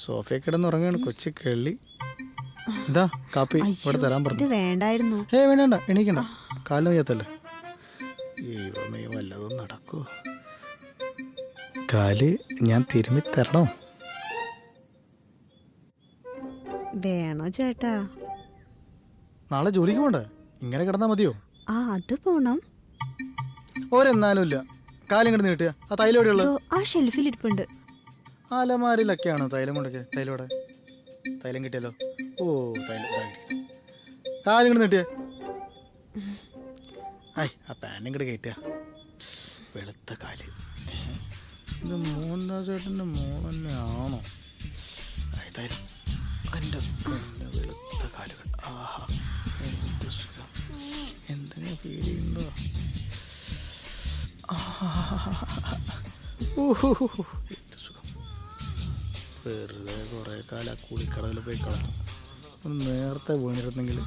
സോഫയെ കിടന്നുറങ്ങാണ് കൊച്ചു കള്ളി. ഇതാ കാപ്പി ഇവിടെ തരാൻ പറഞ്ഞു. വേണ്ടായിരുന്നു. വേണ്ട, എണീക്കണ്ട, കാലിന് വയ്യാത്തല്ലേ. ദൈവമേ, വല്ലതും നടക്കൂ. കാല് ഞാൻ തിരുമ്മി തരണോ? വേണോ ചേട്ടാ? നാളെ ജോലിക്ക് പോണ്ടേ? ഇങ്ങനെ കിടന്നാ മതിയോ? അത് പോണം. ഒരെന്നാലും ഇല്ല. കാലും കിടന്ന് കിട്ടിയ ആ തൈലം എവിടെയുള്ളത്? ആ ഷെൽഫിൽ ഇരിപ്പുണ്ട്. അലമാരിലൊക്കെയാണ് തൈലം കൊണ്ടൊക്കെ. തൈലം കിട്ടിയല്ലോ. ഓ, തൈലം കാലും കിടന്ന് കിട്ടിയേ. ആ പാനും കൂടെ കയറ്റുക. വെളുത്ത കാല്. ഇത് മോഹൻദാസേട്ടൻ്റെ മോൾ തന്നെയാണോ? തൈലം എൻ്റെ വെളുത്ത കാലുകൾ. ആഹാ, എന്ത് സുഖം. എന്തിനാ പേടിയുണ്ടോ? എന്ത് സുഖം. വെറുതെ കുറേ കാലം ആ കുളിക്കടവിൽ പോയി കളഞ്ഞു. ഒന്ന് നേരത്തെ വീണിരുന്നെങ്കിൽ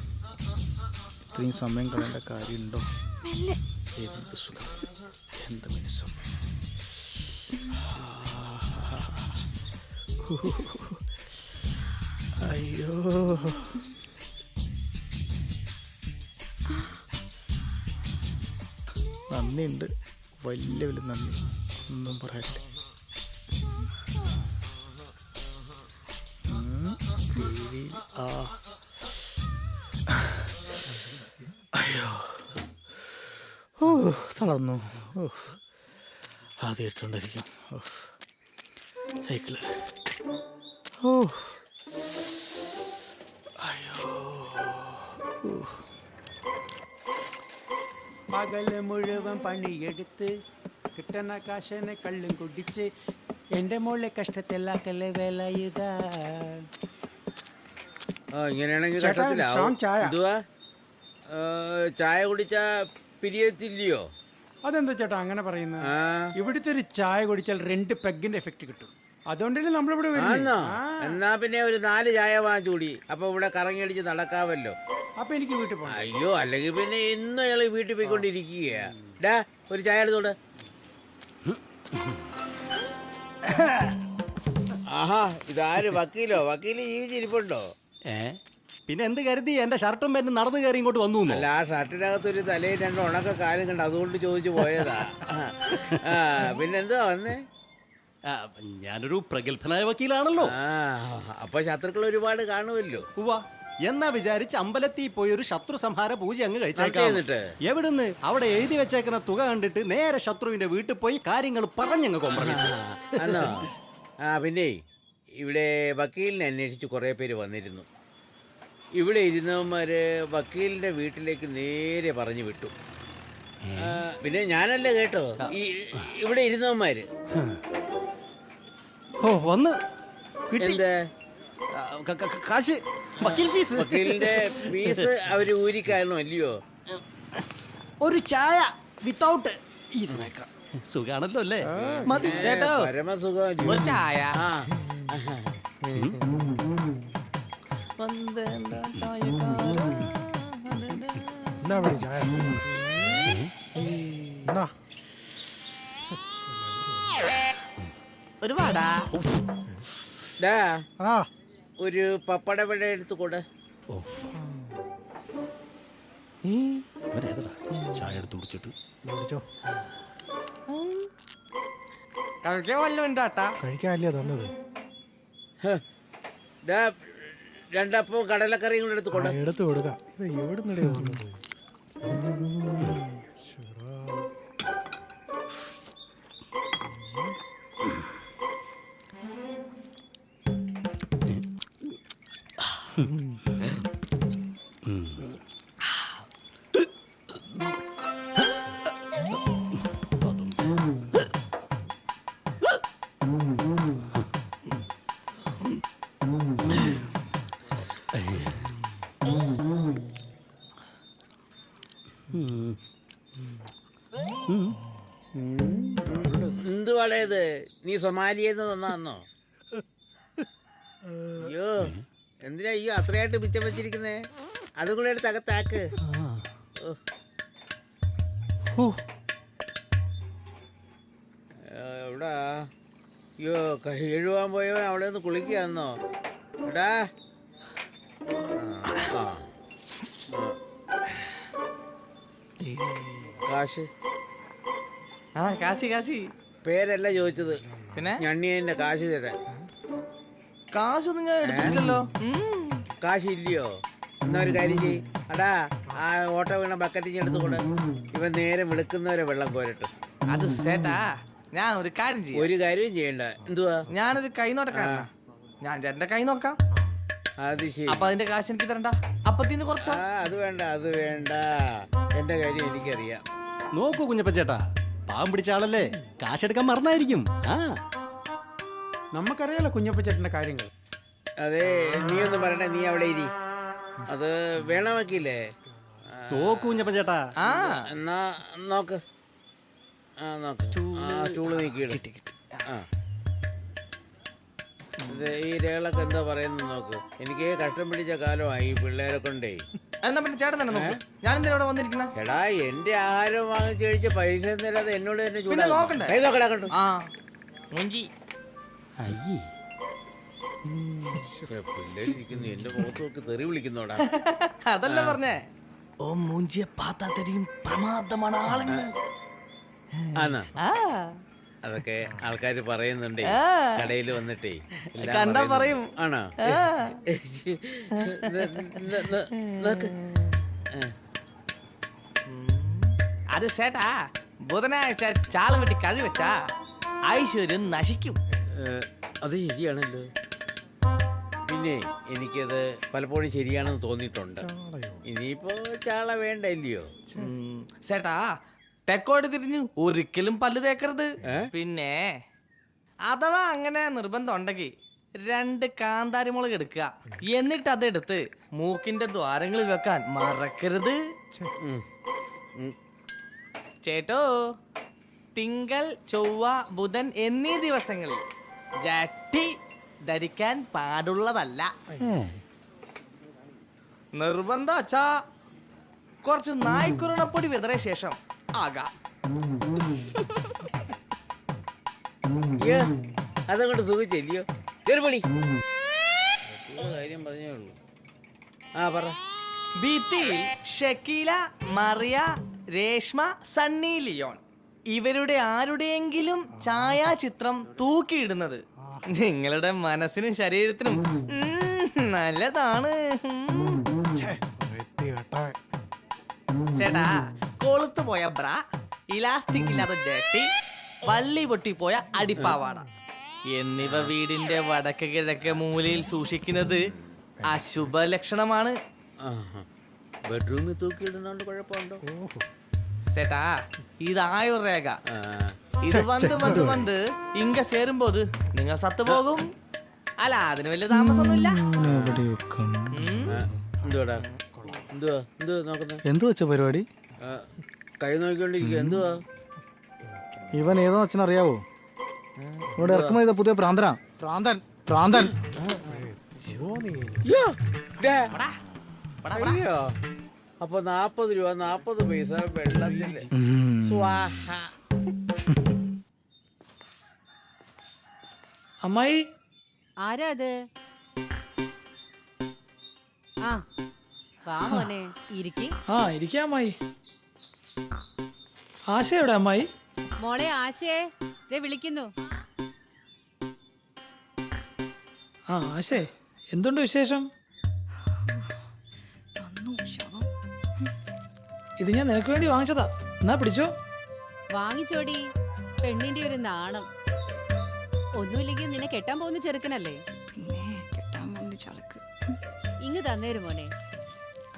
ഇത്രയും സമയം കളയേണ്ട കാര്യമുണ്ടോ? എന്ത് സുഖം, എന്ത് മിനിസം. അയ്യോ നന്ദിയുണ്ട്, വലിയ വലിയ നന്ദി, ഒന്നും പറയാനില്ല. ദേവി, ആ അയ്യോ ഓ തളർന്നു. ഓ ആദ്യം എടുത്തോണ്ടിരിക്കും. ഓ സൈക്കിള്. ഓ അയ്യോ പകല് മുഴുവൻ പണിയെടുത്ത് കിട്ടണ കാശനെ കള്ളും കുടിച്ച് എൻ്റെ മോളെ കഷ്ടത്തിലാക്കല്ലേ വേല ഇതാ. ഇങ്ങനെയാണെങ്കിൽ ചേട്ടാ, കഷ്ടത്തിലാവും. strong ചായ. എന്തുവാ ചായ കുടിച്ചാ പിരിയത്തില്ലയോ? അതെന്താ ചേട്ടാ അങ്ങനെ പറയുന്നത്? ഇവിടുത്തെ ഒരു ചായ കുടിച്ചാൽ 2 പെഗിന്റെ എഫക്റ്റ് കിട്ടും. അതുകൊണ്ടല്ലേ നമ്മളിവിടെ വരുന്നത്. ആന്നോ? എന്നാ പിന്നെ ഒരു 4 ചായ വാങ്ങിച്ചുകൂടി. അപ്പൊ ഇവിടെ കറങ്ങിയടിച്ച് നടക്കാവല്ലോ. അപ്പൊ എനിക്ക് വീട്ടിൽ പോകാം. അയ്യോ, അല്ലെങ്കിൽ പിന്നെ ഇന്നും അയാൾ വീട്ടിൽ പോയിക്കൊണ്ടിരിക്കുകയാ. ഡാ ഒരു ചായ എടുത്തോട്. ആഹാ, ഇതാര് വക്കീലോ? വക്കീല് ജീവിച്ചിരിപ്പുണ്ടോ? പിന്നെ എന്ത് കരുതി എന്റെ ഷർട്ടും പേരും നടന്നു കയറി ഇങ്ങോട്ട് വന്നു? അല്ല, ആ ഷർട്ടിനകത്ത് ഒരു തലയിൽ 2 ഉണക്ക കാലും കണ്ട് അതുകൊണ്ട് ചോദിച്ചു പോയതാ. പിന്നെന്താ വന്നേ? ഞാനൊരു പ്രഗത്ഭനായ വക്കീലാണല്ലോ. അപ്പൊ ശത്രുക്കൾ ഒരുപാട് കാണുമല്ലോ. എന്നാ വിചാരിച്ച് അമ്പലത്തിൽ പോയി ഒരു ശത്രു സംഹാര പൂജ അങ്ങ് കഴിച്ചേക്കാം. എന്നിട്ട് എവിടുന്ന് അവിടെ എഴുതി വെച്ചേക്കുന്ന തുക കണ്ടിട്ട് നേരെ ശത്രുവിന്റെ വീട്ടിൽ പോയി കാര്യങ്ങൾ പറഞ്ഞങ്ങ് കോംപ്രമൈസ്. ആണോ? പിന്നെ ഇവിടെ വക്കീലിനെ അന്വേഷിച്ച് കുറേ പേര് വന്നിരുന്നു. ഇവിടെ ഇരുന്നവന്മാര് വക്കീലിന്റെ വീട്ടിലേക്ക് നേരെ പറഞ്ഞു വിട്ടു. പിന്നെ ഞാനല്ല കേട്ടോ, ഇവിടെ ഇരുന്നവന്മാര്. ഓ വന്ന് എന്താ കാശ്, വക്കീൽ ഫീസ്, വക്കീലിന്റെ ഫീസ് അവര് ഊരിക്കാരണോ അല്ലയോ? ഒരു ചായ വിത്തൗട്ട് ഇരുന്നേക്കാം. സുഖാണല്ലോ അല്ലേ? മതി ചേട്ടോ, പരമസുഖം. ഒരു ചായ. എന്നാ ഇവിടെ ചായ? എന്നാ ഒരു വാടാ. ഒരു പപ്പട വട എടുത്തു കൂടെ. ചായ എടുത്ത് കുടിച്ചിട്ട് കഴിക്കാൻ വല്ലതും ഉണ്ടാട്ടാ? കഴിക്കാനല്ലേ തന്നത്? 2 അപ്പവും കടലക്കറിയും കൂടെ എടുത്തു കൂടെ. എടുത്തു കൊടുക്കാം. എവിടെ നിന്നേ വന്നത്? എന്തുവാടേത്? നീ സൊമാലിയെന്ന് വന്നാന്നോ? അയ്യോ, എന്തിനാ അയ്യോ അത്രയായിട്ട് മിച്ചം വെച്ചിരിക്കുന്നേ? അതും കൂടെ എടുത്ത് അകത്താക്ക്. എവിടാ? അയ്യോ, കഴുകാൻ പോയവൻ അവിടെ നിന്ന് കുളിക്കാന്നോ? എടാ, കാശ്. കാശി പേരല്ല ചോദിച്ചത്, പിന്നെ ഞണ്ണിയന്റെ കാശ് തരാൻ. കാശൊന്നും ഞാൻ എടുത്തിട്ടില്ലല്ലോ. കാശില്ലയോ? എന്നാ ഒരു കാര്യം ചെയ്യ്. അടാ, ആ ഓട്ട വീണ ബക്കറ്റിങ് എടുത്തുകൂടെ. ഇവൻ നേരെ വിളിക്കുന്നവരെ വെള്ളം കോരട്ടെ. അത് ചേട്ടാ, ഞാൻ ഒരു കാര്യം ചെയ്യും. ഒരു കാര്യവും ചെയ്യണ്ട. എന്തുവാ? ഞാനൊരു കൈ നോട്ടക്കാരനാ. ഞാൻ ചേട്ടന്റെ കൈ നോക്കാം. അത് ശരി. അപ്പൊ അതിന്റെ കാശ് എനിക്ക് തരണ്ട. അപ്പത്തിന് കുറച്ചോ? അത് വേണ്ട, അത് വേണ്ട. എന്റെ കാര്യം എനിക്കറിയാം. നോക്കൂ കുഞ്ഞപ്പ ചേട്ടാ, പാവം പിടിച്ച ആളല്ലേ, കാശെടുക്കാൻ മറന്നായിരിക്കും. നമുക്കറിയാലോ കുഞ്ഞപ്പ ചേട്ടന്റെ കാര്യങ്ങൾ. അതെ, നീ ഒന്നും പറയണ്ട, നീ അവിടെ ഇരി. അത് വേണമാക്കിയില്ലേ? നോക്കൂ കുഞ്ഞപ്പ ചേട്ടാ. എന്നാ നോക്ക്. സ്റ്റൂള് നീക്കിയിടും. ഈ രേളൊക്കെ എന്താ പറയുന്നത് നോക്ക്. എനിക്ക് കഷ്ടം പിടിച്ച കാലമായി ഈ പിള്ളേരെ കൊണ്ടേ. എന്നാ പിന്നെ ചേട്ടൻ തന്നെ നോക്ക്. ഞാൻ എന്തിനാ ഇവിടെ വന്നിരിക്കണ? എടാ, എന്റെ ആഹാരം വാങ്ങിച്ചു കഴിച്ച് പൈസ തരാതെ എന്നോട് തന്നെ നോക്കണ്ടേ? കൈ നോക്കടാ കണ്ടു. പിള്ളേരിക്കുന്നു എന്റെ മുഖത്ത് നോക്കി തെറി വിളിക്കുന്നോടാ. അതല്ല പറഞ്ഞേ. ഓ മൂഞ്ചിയെ പാത്താ തരിയും പ്രമാദമാണ് ആളെന്ന്. ആണോ? അതൊക്കെ ആൾക്കാര് പറയുന്നുണ്ടേ കടയിൽ വന്നിട്ടേ. കണ്ടാ പറയും. ആണോ? അത് ചേട്ടാ ബുധനാഴ്ച ചാളം വെട്ടി കഴി വെച്ചാ ഐശ്വര്യം നശിക്കും. അത് ശരിയാണല്ലോ. പിന്നെ എനിക്കത് പലപ്പോഴും ശരിയാണെന്ന് തോന്നിയിട്ടുണ്ട്. ഇനിയിപ്പോ ചാള വേണ്ട ഇല്ലയോ? ചേട്ടാ തെക്കോട്ട് തിരിഞ്ഞ് ഒരിക്കലും പല്ല് തേക്കരുത്. പിന്നെ അഥവാ അങ്ങനെ നിർബന്ധം ഉണ്ടെങ്കിൽ 2 കാന്താരിമുളക് എടുക്കുക. എന്നിട്ട് അതെടുത്ത് മൂക്കിന്റെ ദ്വാരങ്ങളിൽ വെക്കാൻ മറക്കരുത് ചേട്ടോ. തിങ്കൾ, ചൊവ്വ, ബുധൻ എന്നീ ദിവസങ്ങളിൽ ജട്ടി ധരിക്കാൻ പാടുള്ളതല്ല. നിർബന്ധം വച്ചാ കുറച്ച് നായ്ക്കുരണപ്പൊടി വിതറിയ ശേഷം ആകാം. അതങ്ങോട്ട് സുഖിച്ചല്ലയോ? കേറിപ്പൊളി. കാര്യം പറഞ്ഞേ ഉള്ളൂ. ആ പറ. ഭിത്തിയിൽ ഷക്കീല, മറിയ, രേഷ്മ, സണ്ണി ലിയോൺ ഇവരുടെ ആരുടെയെങ്കിലും ഛായാചിത്രം തൂക്കിയിടുന്നത് നിങ്ങളുടെ മനസ്സിനും ശരീരത്തിനും നല്ലതാണ്. ചേട്ടാ കൊളുത്തു പോയ ബ്ര, ഇലാസ്റ്റിക് ഇല്ലാത്ത ജട്ടി, പള്ളി പൊട്ടിപ്പോയ അടിപ്പാവാട എന്നിവ വീടിന്റെ വടക്ക് കിഴക്ക് മൂലയിൽ സൂക്ഷിക്കുന്നത് അശുഭ ലക്ഷണമാണ്. ബെഡ്റൂമിൽ തൂക്കിയിടുന്നോണ്ട് കുഴപ്പമുണ്ടോ? ചേട്ടാ ഇത് ആയുർരേഖ. ഇത് വന്ന് ഇങ്ക ചേരുമ്പോത് നിങ്ങൾ സത്തുപോകും. അല്ല അതിന് വലിയ താമസമൊന്നുമില്ല. എന്തുവാടാ? എന്തുവാ നോക്കുന്നത്? എന്തു വെച്ച പരിപാടി? കൈ നോക്കിക്കൊണ്ടിരിക്കുക. എന്തുവാ? ഇവൻ ഏതോ അച്ഛനറിയാവോ? ഇവിടെ ഇറക്കുമതി ചെയ്ത പുതിയ പ്രാന്തനാ. പ്രാന്തൻ. അയ്യോ, അപ്പൊ 40 രൂപ 40 പൈസ വെള്ളത്തില് സ്വാഹ. അമ്മായി ആരാ അത്? ആ വാ മോനെ ഇരിക്കി. ആ ഇരിക്കാം അമ്മായി. ആശ എവിടെ അമ്മായി? മോളെ ആശേ ദേ വിളിക്കുന്നു. ആ ആശേ എന്തുണ്ട് വിശേഷം? ഇത് ഞാൻ നിനക്ക് വേണ്ടി വാങ്ങിച്ചതാ. എന്നാ പിടിച്ചോ. വാങ്ങിച്ചോടി. പെണ്ണിന്റെ ഒരു നാണം. ഒന്നുമില്ലെങ്കിൽ നിന്നെ കെട്ടാൻ പോകുന്ന ചെറുക്കനല്ലേ? പിന്നെ കെട്ടാൻ പോകുന്ന ചളക്ക്. ഇങ്ങ് തന്നേരും മോനെ.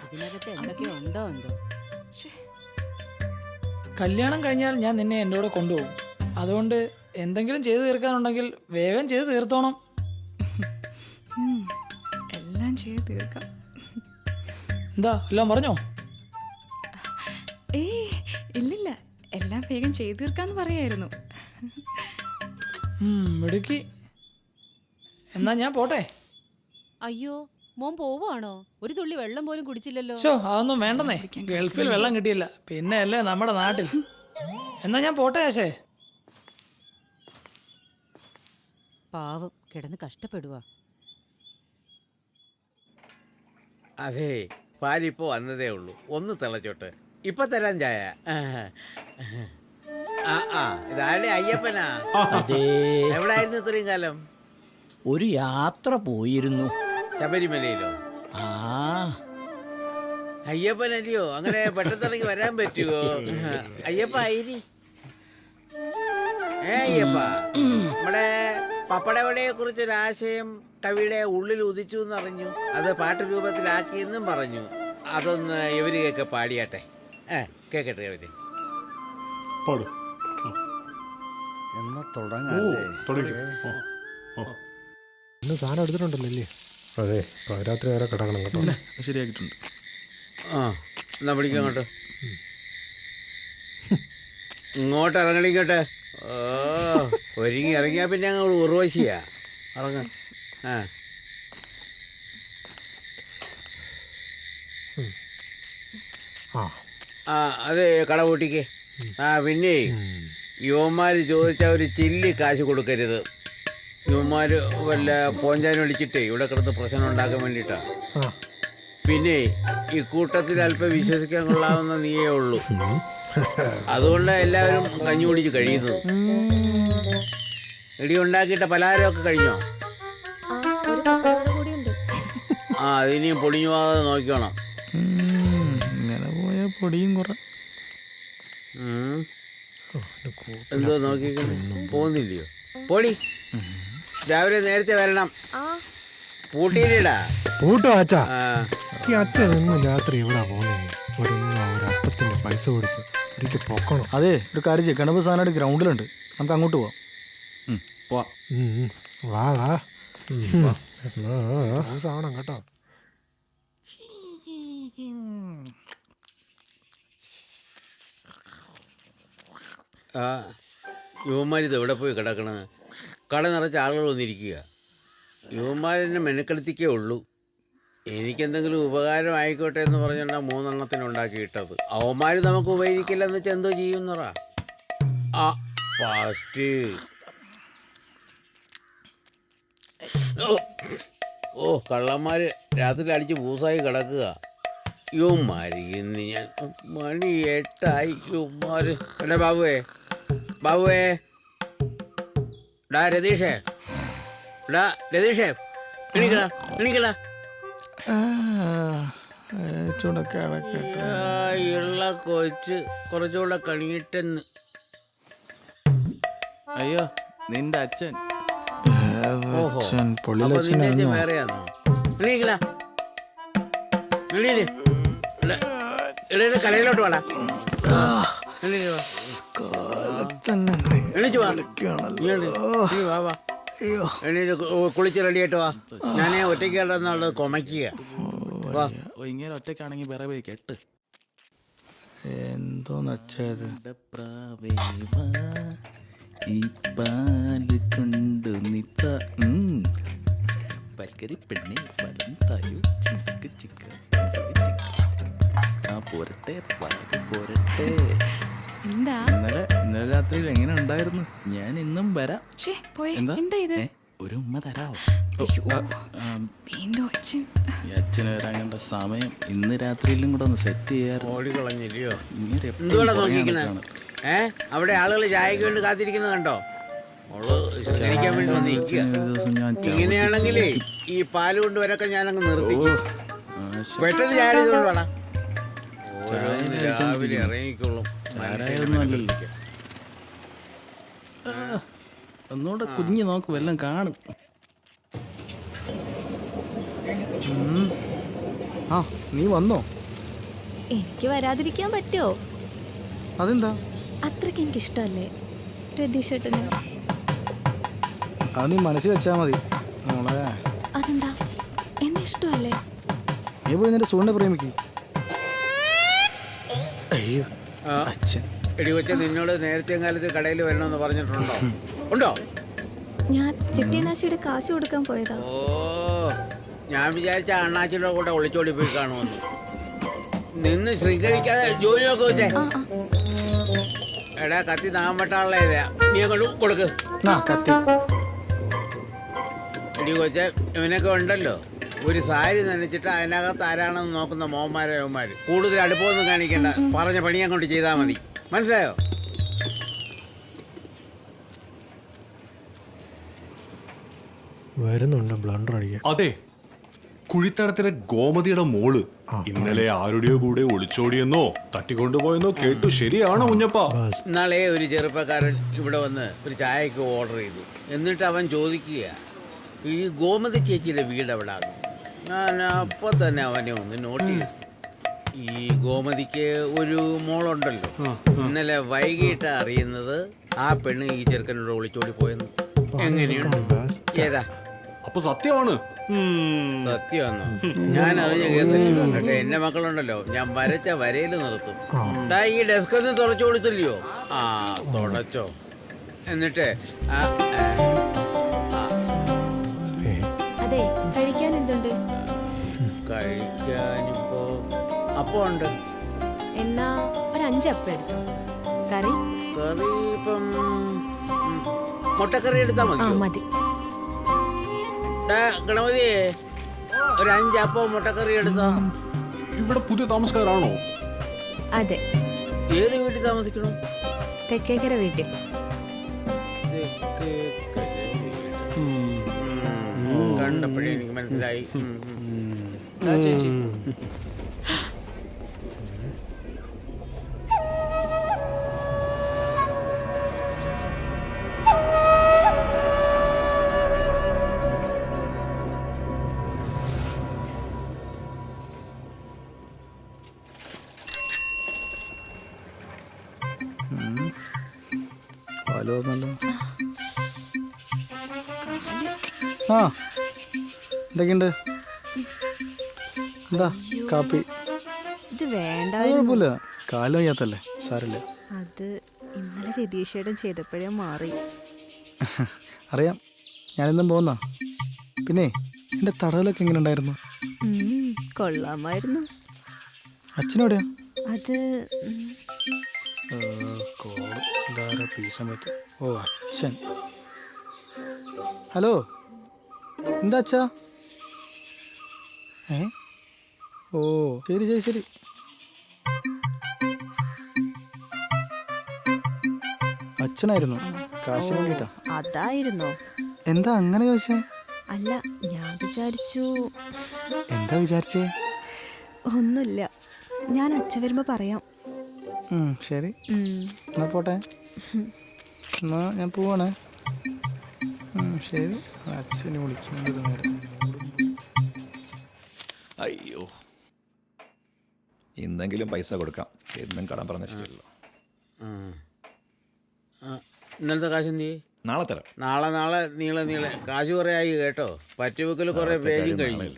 ഇതിനകത്ത് എന്തൊക്കെയോ ഉണ്ടോ എന്തോ. കല്യാണം കഴിഞ്ഞാൽ ഞാൻ നിന്നെ എൻ്റെ കൂടെ കൊണ്ടുപോകും. അതുകൊണ്ട് എന്തെങ്കിലും ചെയ്തു തീർക്കാനുണ്ടെങ്കിൽ വേഗം ചെയ്ത് തീർത്തോണം. എല്ലാം ചെയ്ത് തീർക്കാം. എന്താ എല്ലാം പറഞ്ഞോ? ഏയ് ഇല്ലില്ല, എല്ലാം വേഗം ചെയ്ത് തീർക്കാന്ന് പറയായിരുന്നു. മിടുക്കി. എന്നാ ഞാൻ പോട്ടെ. അയ്യോ മോൻ പോവാണോ? ഒരു തുള്ളി വെള്ളം പോലും കുടിച്ചില്ലല്ലോ. അതൊന്നും വേണ്ടെന്നേ. ഗൾഫിൽ വെള്ളം കിട്ടിയില്ല, പിന്നെ അല്ലേ നമ്മുടെ നാട്ടിൽ. എന്നാ ഞാൻ പോട്ടെ ആശേ. പാവം കിടന്ന് കഷ്ടപ്പെടുക. അതെ, പാലിപ്പോ വന്നതേ ഉള്ളൂ. ഒന്ന് തിളച്ചോട്ട്. ഇപ്പൊ തരാൻ ചായ. ഇതാരുടെ അയ്യപ്പനാ? എവിടായിരുന്നു ഇത്രയും കാലം? ഒരു യാത്ര പോയിരുന്നു. ശബരിമലയിലോ? അയ്യപ്പനല്ലയോ? അങ്ങനെ പെട്ടെന്നിറങ്ങി വരാൻ പറ്റുമോ? അയ്യപ്പ ഐരി. അയ്യപ്പ, നമ്മുടെ പപ്പടവടയെ കുറിച്ചൊരാശയം കവിയുടെ ഉള്ളിൽ ഉദിച്ചു എന്നറിഞ്ഞു. അത് പാട്ട് രൂപത്തിലാക്കിയെന്നും പറഞ്ഞു. അതൊന്ന് ഇവരുകയൊക്കെ പാടിയാട്ടെ. കേക്കട്ടെ അവര്. എന്നാ തുടങ്ങാല്ലേ? ഇന്ന് സാധനം എടുത്തിട്ടുണ്ടല്ലേ? അതെ, രാത്രി വരെ കിടക്കണം കേട്ടോ. ശരിയാക്കിയിട്ടുണ്ട്. എന്നാ പിടിക്കാം അങ്ങോട്ട്. ഇങ്ങോട്ട് ഇറങ്ങണിക്കട്ടെ. ഒരുങ്ങി ഇറങ്ങിയാ പിന്നെ അങ്ങോട്ട് ഉറവശിയാ. ഇറങ്ങ. അതെ, കട പൂട്ടിക്ക്. പിന്നെ യുവന്മാര് ചോദിച്ച ഒരു ചില്ലി കാശ് കൊടുക്കരുത്. ഇവന്മാര് വല്ല പോഞ്ചാനും വിളിച്ചിട്ടേ ഇവിടെ കിടന്ന് പ്രശ്നം ഉണ്ടാക്കാൻ വേണ്ടിയിട്ടാ. പിന്നെ ഈ കൂട്ടത്തിൽ അല്പം വിശ്വസിക്കാൻ കൊള്ളാവുന്ന നീയേ ഉള്ളൂ. അതുകൊണ്ട് എല്ലാവരും കഞ്ഞി കുടിച്ച് കഴിയുന്നത്. ഇടി ഉണ്ടാക്കിയിട്ട പലഹാരമൊക്കെ കഴിഞ്ഞോ? ആ അതിനിയും പൊടിഞ്ഞു പോകാതെ നോക്കണം. ഇങ്ങനെ പോയാൽ പൊടിയും കുറേ. എന്തോ നോക്കിക്കുന്നു പോകുന്നില്ലയോ? പൊടി രാവിലെ നേരത്തെ വരണം. പൂട്ടിയില്ലടാ. പൂട്ടോ അച്ഛാ? ഈ അച്ഛൻ ഇന്ന് രാത്രി എവിടാ പോന്നേ? ഒരു അപ്പത്തിന്റെ പൈസ കൊടുത്ത് എനിക്ക് പൊക്കണം. അതെ, ഒരു കാര്യം ചെയ്യും. ഗണപതി സാധനമായിട്ട് ഗ്രൗണ്ടിലുണ്ട്, നമുക്ക് അങ്ങോട്ട് പോവാം. വാ വാ ആവണം കേട്ടോ. ആ യുവന്മാരിത് എവിടെ പോയി കിടക്കണ? കട നിറച്ച ആളുകൾ വന്നിരിക്കുക. യുവന്മാരെന്നെ മെനക്കെടുത്തിക്കേ ഉള്ളൂ. എനിക്കെന്തെങ്കിലും ഉപകാരം ആയിക്കോട്ടെ എന്ന് പറഞ്ഞിട്ടാണ് 3 എണ്ണത്തിന് ഉണ്ടാക്കിയിട്ടത്. അവന്മാർ നമുക്ക് ഉപകരിക്കില്ലെന്ന് വെച്ചാൽ എന്തോ ചെയ്യുന്നറാ. ആ ഫാസ്റ്റ്. ഓ കള്ളന്മാര് രാത്രി അടിച്ച് പൂസായി കിടക്കുക. യുവന്മാര് ഇന്ന് ഞാൻ മണി 8 യുവന്മാര്. എടാ ബാബുവേ, ബാബുവേ, ഡാ രതീഷേ, ഡാ രതീഷേ, എണീക്കടാ എണീക്കടാ. ഉള്ള കൊച്ച് കുറച്ചുകൂടെ കണിയിട്ടെന്ന്. അയ്യോ നിന്റെ അച്ഛൻ. ഓഹോ, അപ്പൊ നിന്റെ അച്ഛൻ വേറെയാന്നോ? എണീക്കടാ എണീര്. കടയിലോട്ട് വേടാ. എണീച്ചു വാ. വാ വാ, എണീറ്റ് കുളിച്ച് റെഡിയായിട്ട് വാ. ഞാനേ ഒറ്റയ്ക്ക് കിടന്നുള്ളത് കൊമയ്ക്കുക. വാ. ഇങ്ങനെ ഒറ്റയ്ക്കാണെങ്കിൽ വേറെ പോയി കെട്ട്. എന്തോന്ന് അച്ഛത്? ഈ പാല് കൊണ്ട് നിത്ത പൽക്കരി പെണ്ണി പലം തായു ചിക്ക് ചിക്ക് ആ പോരട്ടെ പാല് പോരട്ടെ. എന്താ ഇന്നലെ രാത്രിയിൽ എങ്ങനെ ഉണ്ടായിരുന്നു? ഞാൻ ഇന്നും വരാം. എന്താ ഇത്? ഒരു ഉമ്മ തരാമോ? വീണ്ടും അച്ഛൻ. ഈ അച്ഛന് വരാൻ കണ്ട സമയം ഇന്ന് രാത്രിയിലും കൂടെ ഒന്ന് സെറ്റ് ചെയ്യാറ്. ഓടിക്കളഞ്ഞില്ലയോ? ഇങ്ങനെ എന്തുകൂടെ നോക്കിക്കണേ? അവിടെ ആളുകൾ ചായക്ക് വേണ്ടി കാത്തിരിക്കുന്നത് കണ്ടോ? കഴിക്കാൻ വേണ്ടി വന്നിരിക്കുക. ഇങ്ങനെയാണെങ്കിലേ ഈ പാല് കൊണ്ടുവരൊക്കെ ഞാനങ്ങ് നിർത്തിക്കും. പെട്ടെന്ന് ചായ ചെയ്തുകൊണ്ട് വേണം. ഓരോന്ന് രാവിലെ ഇറങ്ങിക്കോളും. ഒന്നുകൂടെ കുഞ്ഞു നോക്ക്, വല്ലതും കാണും. ആ നീ വന്നോ? എനിക്ക് വരാതിരിക്കാൻ പറ്റുമോ? അതെന്താ? അത്രയ്ക്ക് എനിക്കിഷ്ടമല്ലേ രതീഷേട്ടന്. അത് നീ മനസ്സിൽ വെച്ചാൽ മതി മോളെ. അതെന്താ? എന്നെ ഇഷ്ടമല്ലേ? നീ പോയി നിന്റെ സുഹൃത്തിനെ പ്രേമിക്ക്. അയ്യോ അച്ഛൻ. എടി കൊച്ച, നിന്നോട് നേരത്തെ കാലത്ത് കടയിൽ വരണമെന്ന് പറഞ്ഞിട്ടുണ്ടോ? ഉണ്ടോ? ഞാൻ ചിട്ടിയനാശിയുടെ കാശ് കൊടുക്കാൻ പോയതാ. ഓ, ഞാൻ വിചാരിച്ച അണ്ണാച്ചിയുടെ കൂടെ ഒളിച്ചോടി പോയി കാണുമെന്ന്. നിന്ന് ശൃംഖരിക്കാതെ ജോലിയൊക്കെ വെച്ചേ. എടാ കത്തി നാമ്പട്ടാളെ നീ അങ്ങോട്ട് കൊടുക്ക്. എടി കൊച്ചെ, ഇവനൊക്കെ ഉണ്ടല്ലോ, ഒരു സാരി നനച്ചിട്ട് അതിനകത്ത് ആരാണെന്ന് നോക്കുന്ന മോന്മാരവന്മാര്. കൂടുതൽ അടുപ്പമൊന്നും കാണിക്കണ്ട, പറഞ്ഞ പണി അങ്ങോട്ട് ചെയ്താൽ മതി. മനസ്സിലായോ? വരുന്നുണ്ട് ബ്ലണ്ടർ അടിക്കാൻ. അതെ, കുഴിത്തടത്തിലെ ഗോമതിയുടെ മോള് ഇന്നലെ ആരുടെയോ കൂടെ ഒളിച്ചോടിയെന്നോ തട്ടിക്കൊണ്ടുപോയെന്നോ കേട്ടു. ശരിയാണോ കുഞ്ഞപ്പ? ഇന്നാളെ ഒരു ചെറുപ്പക്കാരൻ ഇവിടെ വന്ന് ഒരു ചായക്ക് ഓർഡർ ചെയ്തു. എന്നിട്ട് അവൻ ചോദിക്കുക, ഈ ഗോമതി ചേച്ചിയുടെ വീട് എവിടാണ്? ഞാൻ അപ്പോൾ തന്നെ അവനെ ഒന്ന് നോട്ട് ചെയ്തു. ഈ ഗോമതിക്ക് ഒരു മോളുണ്ടല്ലോ. ഇന്നലെ വൈകിട്ട് അറിയുന്നത് ആ പെണ്ണ് ഈ ചെറുക്കനോട് ഒളിച്ചോടി പോയെന്ന്. എങ്ങനെയുണ്ട്? ഏതാ? അപ്പൊ സത്യമാണ്. സത്യമാണോ? ഞാൻ അറിഞ്ഞ കേസല്ലോ. പക്ഷെ എന്റെ മക്കളുണ്ടല്ലോ, ഞാൻ വരച്ച വരയിൽ നിർത്തും. ഈ ഡെസ്ക് തുടച്ചു കൊടുത്തില്ലയോ? ആ തുടച്ചോ. എന്നിട്ട് അതെ, കഴിക്കാൻ എന്തുണ്ട്? കഴിക്കാനിപ്പോ അപ്പം ഉണ്ട്. എന്നാ ഒരു 5 അപ്പം എടുത്തോ. കറി? കറി ഇപ്പം മുട്ടക്കറി എടുത്താൽ മതി. മതി. ഗണപതിയെ ഒരു 5 അപ്പം മുട്ടക്കറി എടുത്തോ. ഇവിടെ പുതിയ താമസക്കാരാണോ? അതെ. ഏത് വീട്ടിൽ താമസിക്കണോ? തെക്കേക്കര വീട്ടിൽ. കണ്ടപ്പോഴേ എനിക്ക് മനസ്സിലായി. ചേച്ചി ഹലോ നല്ല ആ എന്തൊക്കെയുണ്ട്? എന്താ കാപ്പി? ഇത് വേണ്ട. കുഴപ്പമില്ല, കാലം വയ്യാത്തല്ലേ, സാരല്ലേ. അത് ഇന്നലെ രതീഷേടം ചെയ്തപ്പോഴേ മാറി. അറിയാം, ഞാനിന്നും പോന്നാ. പിന്നെ എൻ്റെ തടവിലൊക്കെ എങ്ങനെ ഉണ്ടായിരുന്നു? കൊള്ളാമായിരുന്നു. അച്ഛനെവിടെയാ? അത് സമയത്ത്. ഓ അച്ഛൻ. ഹലോ, എന്താ അച്ഛാ? ഓ ശരി ശരി ശരി. അച്ഛനായിരുന്നു, കാശിന് വേണ്ടിട്ടാ. അതായിരുന്നോ? എന്താ അങ്ങനെ ചോദിച്ചേ? അല്ല, ഞാൻ വിചാരിച്ചു. എന്താ വിചാരിച്ചേ? ഒന്നുമില്ല, ഞാൻ അച്ഛൻ വരുമ്പോ പറയാം. ശരി, എന്നാ പോട്ടെ. എന്നാ ഞാൻ പോവാണേ. ശരി, അച്ഛനെ വിളിക്കുന്നൊരു നേരം. അയ്യോ, ഇന്നെങ്കിലും പൈസ കൊടുക്കാം. എന്നും കടം പറഞ്ഞ ശരിയല്ലോ. ഇന്നലത്തെ കാശ് എന്ത്? നാളെ തരാം. നാളെ നീളെ കാശ് കുറെ ആയി കേട്ടോ. പറ്റുവെക്കൽ കുറെ പേജും കഴിഞ്ഞു.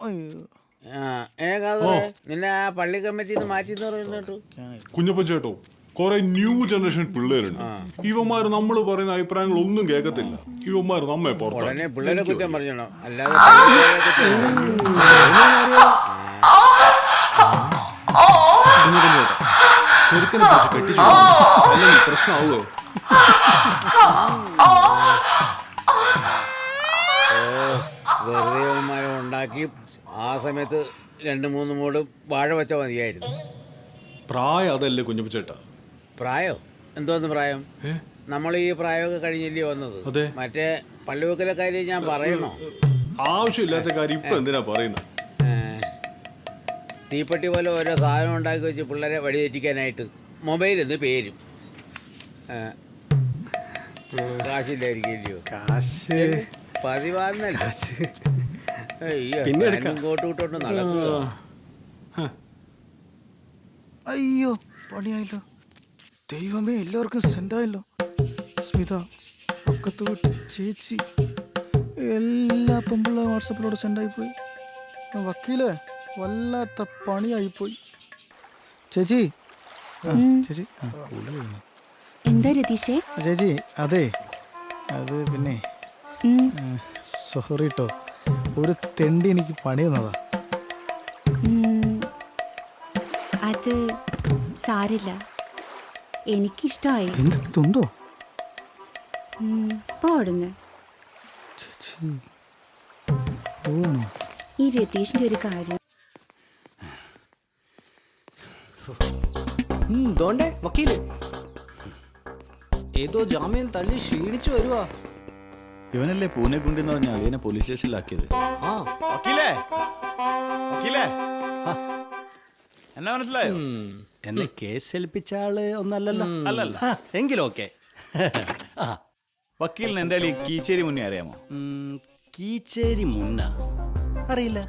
അയ്യോ നിന്നെ ആ പള്ളി കമ്മിറ്റിന്ന് മാറ്റി പറയുന്നു. കുഞ്ഞപ്പൻ ചേട്ടോ, കുറെ ന്യൂ ജനറേഷൻ പിള്ളേരുണ്ട്. ഇവന്മാർ നമ്മൾ പറയുന്ന അഭിപ്രായങ്ങൾ ഒന്നും കേൾക്കത്തില്ല. ഇവന്മാർ നമ്മെ ഉടനെ പിള്ളേരെ കുറ്റം പറഞ്ഞോ, അല്ലാതെ ചെറുക്കനെ കെട്ടിച്ചു പ്രശ്നമാവോ? വെറുതെ അവന്മാരെ ഉണ്ടാക്കി ആ സമയത്ത് 2-3 മൂട് വാഴ വെച്ച മതിയായിരുന്നു. പ്രായം അതല്ലേ കുഞ്ഞപ്പച്ചേട്ടാ? പ്രായോ? എന്തോന്ന് പ്രായം? നമ്മൾ ഈ പ്രായമൊക്കെ കഴിഞ്ഞല്ലേ വന്നത്. മറ്റേ പള്ളിവെക്കലെ കാര്യം ഞാൻ പറയണോ? ആവശ്യമില്ലാത്ത കാര്യം ഇപ്പൊ എന്തിനാ പറയുന്നത്? തീപ്പെട്ടി പോലെ ഓരോ സാധനം ഉണ്ടാക്കി വെച്ച് പിള്ളേരെ വഴിതെറ്റിക്കാനായിട്ട് മൊബൈലെന്ന് പേരും. കാശില്ലായിരിക്കില്ലയോ? കാശ് പതിവാന്നല്ലേ? അയ്യോ, കോട്ട് വിട്ടോണ്ട് നടക്കുക. അയ്യോ, പണിയായല്ലോ. ദൈവമേ, എല്ലാവർക്കും സെൻഡായല്ലോ. സ്മിത, പക്കത്ത് വിട്ട് ചേച്ചി, എല്ലാ പെമ്പിള്ള വാട്സപ്പിലൂടെ സെൻഡായിപ്പോയി. വക്കീലേ, വല്ലാത്ത പണിയായിപ്പോയി. ചേച്ചി ചേച്ചി എന്താ രതീഷേ? ചേച്ചി, അതെ അത് പിന്നെ സോറി കേട്ടോ, ഒരു തെണ്ടി എനിക്ക് പണി തന്നതാ. അത് സാരില്ല, എനിക്കിഷ്ടമായി. എന്തുണ്ടോ പോടുന്നു. ചേച്ചി പോവാണോ? ഈ രതീഷിന്റെ ഒരു കാര്യം. വക്കീല് ഏതോ ജാമ്യം തള്ളി ക്ഷീണിച്ചു വരുവാ. ഇവനല്ലേ പൂനെ കൊണ്ടെന്ന് പറഞ്ഞ അളിയനെ പോലീസ് സ്റ്റേഷനിലാക്കിയത്? വക്കീലേ, വക്കീലേ, എന്നാ മനസ്സിലായോ? എന്നെ കേസ് ഏൽപ്പിച്ച ആള് ഒന്നല്ലല്ലോ. അല്ലല്ല, എങ്കിലും ഓക്കെ. വക്കീലിന് എൻ്റെ ഈ കീച്ചേരി മുന്നേ അറിയാമോ? കീച്ചേരി മുന്ന അറിയില്ല.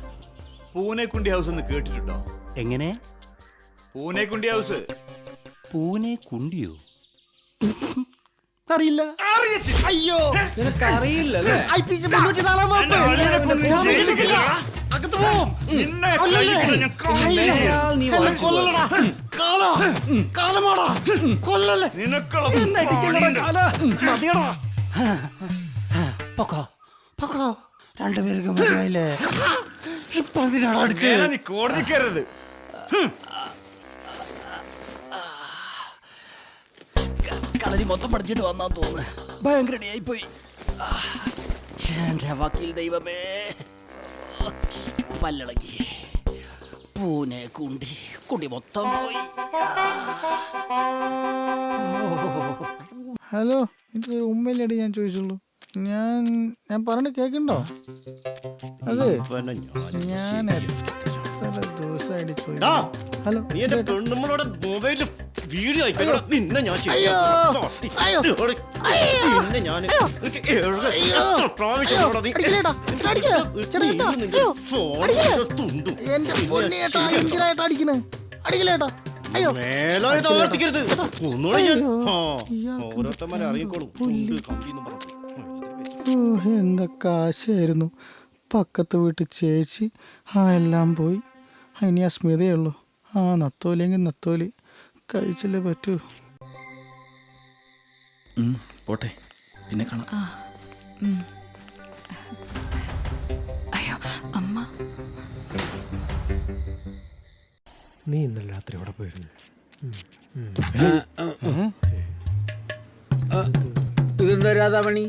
പൂനെക്കുണ്ടി ഹൗസ് ഒന്ന് കേട്ടിട്ടുണ്ടോ? എങ്ങനെ? പൂനെക്കുണ്ടി ഹൗസ്. പൂനെക്കുണ്ടിയോ? അറിയില്ല. അയ്യോ, നിനക്ക് അറിയില്ലല്ലേ? IPC 304 വകുപ്പ്. രണ്ടുപേർക്ക് മനസ്സിലായില്ലേ? ഇപ്പൊ എന്തിനാണ് അടിച്ചത്? നീ കോടതി കയറരുത്. കളരി മൊത്തം പഠിച്ചിട്ട് വന്നാ തോന്നുന്നു. ഭയങ്കര ആയിപ്പോയി. എന്റെ വക്കീൽ ദൈവമേ, പല്ലളകി പൂനെ കുണ്ടി മൊത്തം പോയി. ഹലോ, ഇതൊരു ഉമ്മയിലടി ഞാൻ ചോദിച്ചുള്ളൂ. ഞാൻ പറഞ്ഞ് കേൾക്കണ്ടോ? അതെ, ഞാൻ എത്ര ദിവസമായിട്ട് ചോദിച്ചു. ഹലോ, നീ എന്റെ പെണ്ണുമ്മളോട് മൊബൈലിൽ വീഡിയോ നിന്നെ ഞാൻ ഓരോരുത്തന്മാരെ അറിയിക്കോളും. എന്തൊക്കെ ആശയായിരുന്നു. പക്കത്ത് വീട്ടിൽ ചേച്ചി എല്ലാം പോയി. ഇനി ആ സ്മിതയുള്ളൂ. നത്തോലിയെങ്കിൽ നത്തോലി കഴിച്ചില്ലേ പറ്റൂ. പോട്ടെ, പിന്നെ കാണാം. അയ്യോ അമ്മ, നീ ഇന്നലെ രാത്രി എവിടെ പോയിരുന്നു? ഇതെന്താ രാധാമണി,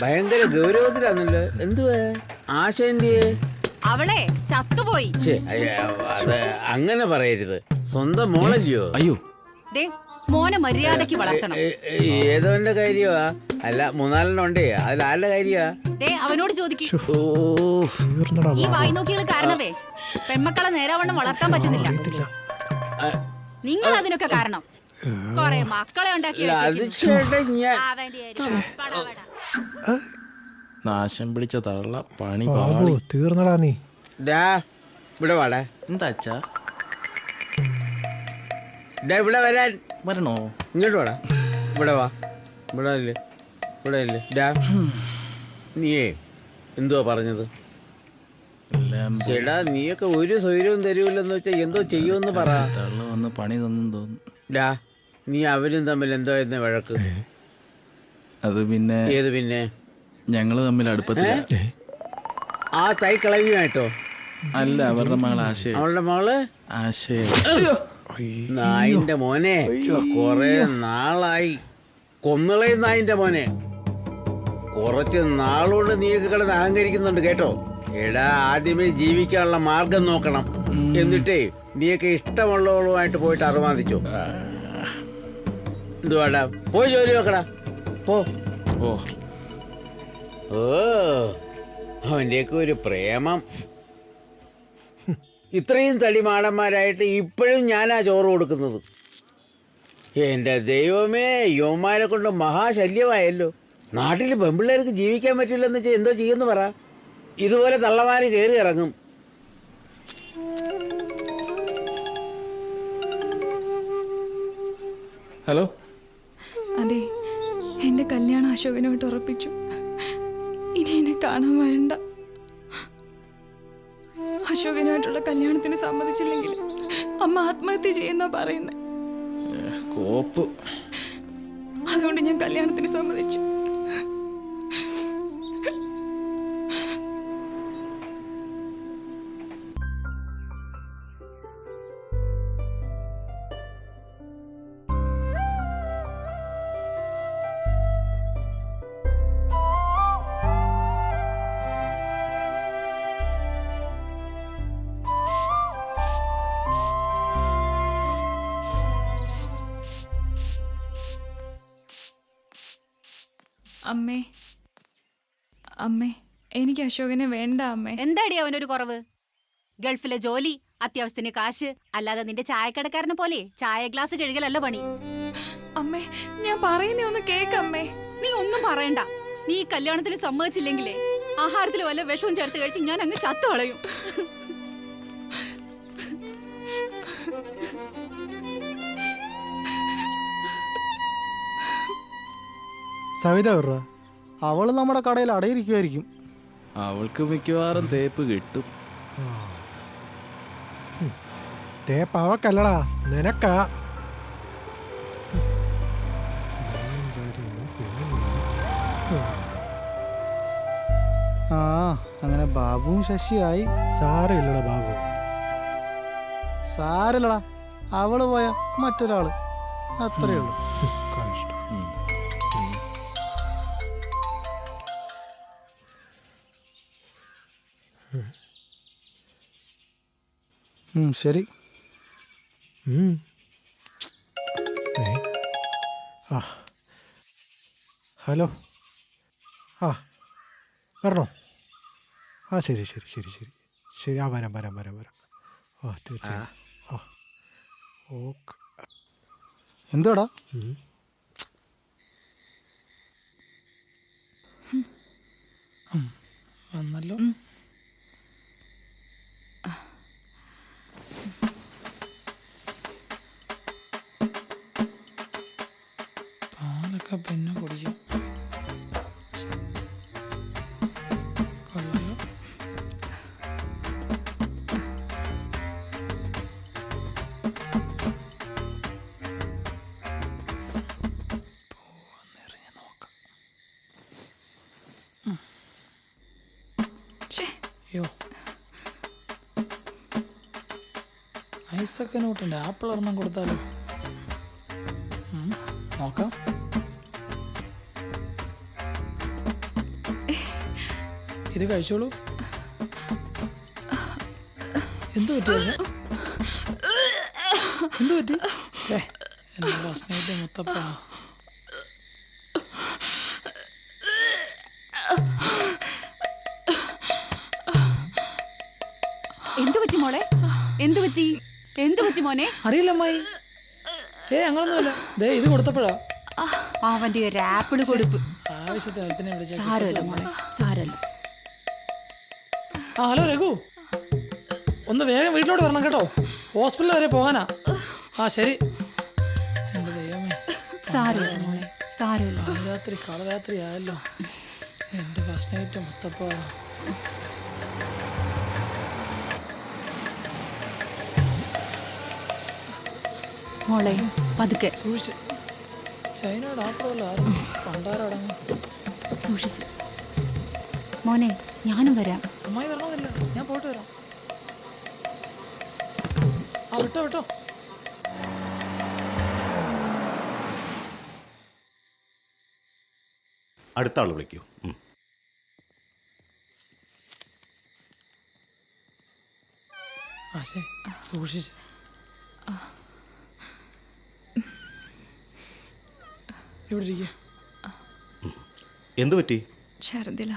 ഭയങ്കര ഗൗരവത്തിലാന്നല്ലോ. എന്തുവാ ആശ? എന്തിയേ? അവളെ ചത്തുപോയി. അത് അങ്ങനെ പറയരുത്, സ്വന്തം മോളല്ലയോ. അയ്യോ, മോനെ മര്യാദക്ക് വളർത്തണം. ഏതോന്റെ കാര്യമാ? അല്ല, 3-4 ഉണ്ടേ, അതിലാരുടെ കാര്യമാ? അവനോട് ചോദിക്കും. ഈ വായ്നോക്കികൾ കാരണമേ പെൺമക്കളെ നേരാവണ്ണം വളർത്താൻ പറ്റുന്നില്ല. നിങ്ങൾ അതിനൊക്കെ കാരണം. കൊറേ മക്കളെ ഉണ്ടാക്കി നാശം പിടിച്ച തള്ള പണി തീർന്നടാ. നീ ഇവിടെ വാടാ. എന്താ അച്ഛാ? ഇവിടെ വരാൻ വരണോ? ഇങ്ങോട്ട് വാടാ. ഇവിടെ വാ. ഇവിടെ ഇല്ലേ, ഇവിടെ ഇല്ലേ. നീയേ എന്തുവാ പറഞ്ഞത്? ചേടാ, നീയൊക്കെ ഒരു സൗകര്യവും തരൂല്ലെന്ന് വെച്ചാൽ എന്തോ ചെയ്യുമെന്ന് പറ. തള്ള വന്ന് പണി തന്നു തോന്നുന്നു. നീ അവരും തമ്മിൽ എന്തോ ആയിരുന്നു വഴക്ക്? അത് പിന്നെ ഏത് പിന്നെ? ഞങ്ങള് തമ്മിൽ അടുപ്പത്തില്ല. ആ തൈ കളവിയുമായിട്ടോ? അല്ല, അവരുടെ മകൾ ആശയ. അവളുടെ മകള് ആശയ. നായിന്റെ മോനെ, കൊറേ നാളായി കൊന്നുകളയും നായിന്റെ മോനെ. കുറച്ച് നാളുകൊണ്ട് നീയൊക്കെ കിടന്ന് അഹങ്കരിക്കുന്നുണ്ട് കേട്ടോ. എടാ, ആദ്യമേ ജീവിക്കാനുള്ള മാർഗം നോക്കണം. എന്നിട്ടേ നീയൊക്കെ ഇഷ്ടമുള്ളവളുമായിട്ട് പോയിട്ട് അറുമാദിച്ചോ. എന്തുവാടാ, പോയി ജോലി നോക്കടാ, പോ. ഓ, അവൻ്റെയൊക്കെ ഒരു പ്രേമം. ഇത്രയും തടിമാടന്മാരായിട്ട് ഇപ്പോഴും ഞാനാ ചോറ് കൊടുക്കുന്നത്. എൻ്റെ ദൈവമേ, യുവന്മാരെ കൊണ്ട് മഹാശല്യമായല്ലോ. നാട്ടിൽ പെൺപിള്ളേർക്ക് ജീവിക്കാൻ പറ്റില്ലെന്ന് വെച്ചാൽ എന്തോ ചെയ്യുമെന്ന് പറ. ഇതുപോലെ തള്ളമാര് കയറി ഇറങ്ങും. ഹലോ, അതെ, എന്റെ കല്യാണം അശോകനുമായിട്ട് ഉറപ്പിച്ചു. ഇനി എന്നെ കാണാൻ വരണ്ട. അശോകനുമായിട്ടുള്ള കല്യാണത്തിന് സമ്മതിച്ചില്ലെങ്കിൽ അമ്മ ആത്മഹത്യ ചെയ്യുന്ന പറയുന്നത്. അതുകൊണ്ട് ഞാൻ കല്യാണത്തിന് സമ്മതിച്ചു. അമ്മേ, അമ്മേ, എനിക്ക് അശോകനെ വേണ്ട അമ്മേ. എന്താടി അവനൊരു കുറവ്? ഗൾഫിലെ ജോലി, അത്യാവശ്യത്തിന് കാശ്, അല്ലാതെ നിന്റെ ചായക്കടക്കാരനെ പോലെ ചായ ഗ്ലാസ് കഴുകലല്ല പണി. അമ്മേ, ഞാൻ പറയുന്നേ ഒന്ന് കേക്കമ്മേ. നീ ഒന്നും പറയണ്ട. നീ ഈ കല്യാണത്തിന് സമ്മതിച്ചില്ലെങ്കിലേ ആഹാരത്തിൽ വല്ല വിഷവും ചേർത്ത് കഴിച്ച് ഞാൻ അങ്ങ് ചത്തു കളയും. സവിത വര, അവള് നമ്മുടെ കടയിൽ അടയിരിക്കുമായിരിക്കും. അവൾക്ക് മിക്കവാറും തേപ്പ് കിട്ടും. തേപ്പാവക്കല്ലടാ നിനക്കാ. ആ അങ്ങനെ ബാബുവും ശശിയായി. സാരമില്ലടാ ബാബു. സാരല്ലടാ, അവള് പോയ മറ്റൊരാള്, അത്രേ ഉള്ളൂ. ശരി. ആ ഹലോ. ആ വരണോ? ആ ശരി ശരി ശരി ശരി ശരി. ആ വരാം വരാം വരാം വരാം. ആ തീർച്ചയായും. ആ ഓക്കെ. എന്തുവാടാ? വന്നല്ലോ. പാലൊക്കെ പിന്നെ കുടിക്കും. കൊള്ളാലോ. അയ്യോ, ഐസൊക്കെ നോട്ടുണ്ട്. ആപ്പിൾ ഒരെണ്ണം കൊടുത്താലോ? നോക്കാം. ഇത് കഴിച്ചോളൂ. എന്തു പറ്റി? എന്തു പറ്റി? എന്റെ പ്രശ്നമായിട്ട് മുത്തപ്പ. എന്തു പറ്റി മോളെ? എന്തു പറ്റി? എന്തു പറ്റി മോനെ? അറിയില്ല അമ്മായി. അങ്ങനൊന്നുമില്ല. ദേ ഇത് കൊടുത്തപ്പോഴാ. അവന്റെ ഒരു ആപ്പിള് കൊടുപ്പ്. ആവശ്യത്തിന് ഒരുത്തിനെ വിളിച്ചാ. സാരമില്ല മോളെ, സാരമില്ല. ആ ഹലോ രഘു, ഒന്ന് വേഗം വീട്ടിലോട്ട് വരണം കേട്ടോ. ഹോസ്പിറ്റലിൽ വരെ പോകാനാ. ആ ശരി. എന്റെ ദൈവമേ, സാരമില്ല മോളെ, സാരമില്ല. രാത്രി കാളരാത്രി ആയല്ലോ. എന്റെ പ്രശ്നമായിട്ട് മുത്തപ്പ. മോളെ പതുക്കെ സൂക്ഷിച്ച്. ചൈനയുടെ ആപ്പിളല്ല, പണ്ടാരടങ്ങും. സൂക്ഷിച്ച് മോനെ. ഞാനും വരാം. അമ്മായി വരണമെന്നില്ല, ഞാൻ പോയിട്ട് വരാം. ആ വിട്ടോ വിട്ടോ. അടുത്ത ആൾ വിളിക്കൂ. ആശേ സൂക്ഷിച്ച്. ഇവിടെ ഇരിക്കുക. എന്തു പറ്റി? ഛർദില.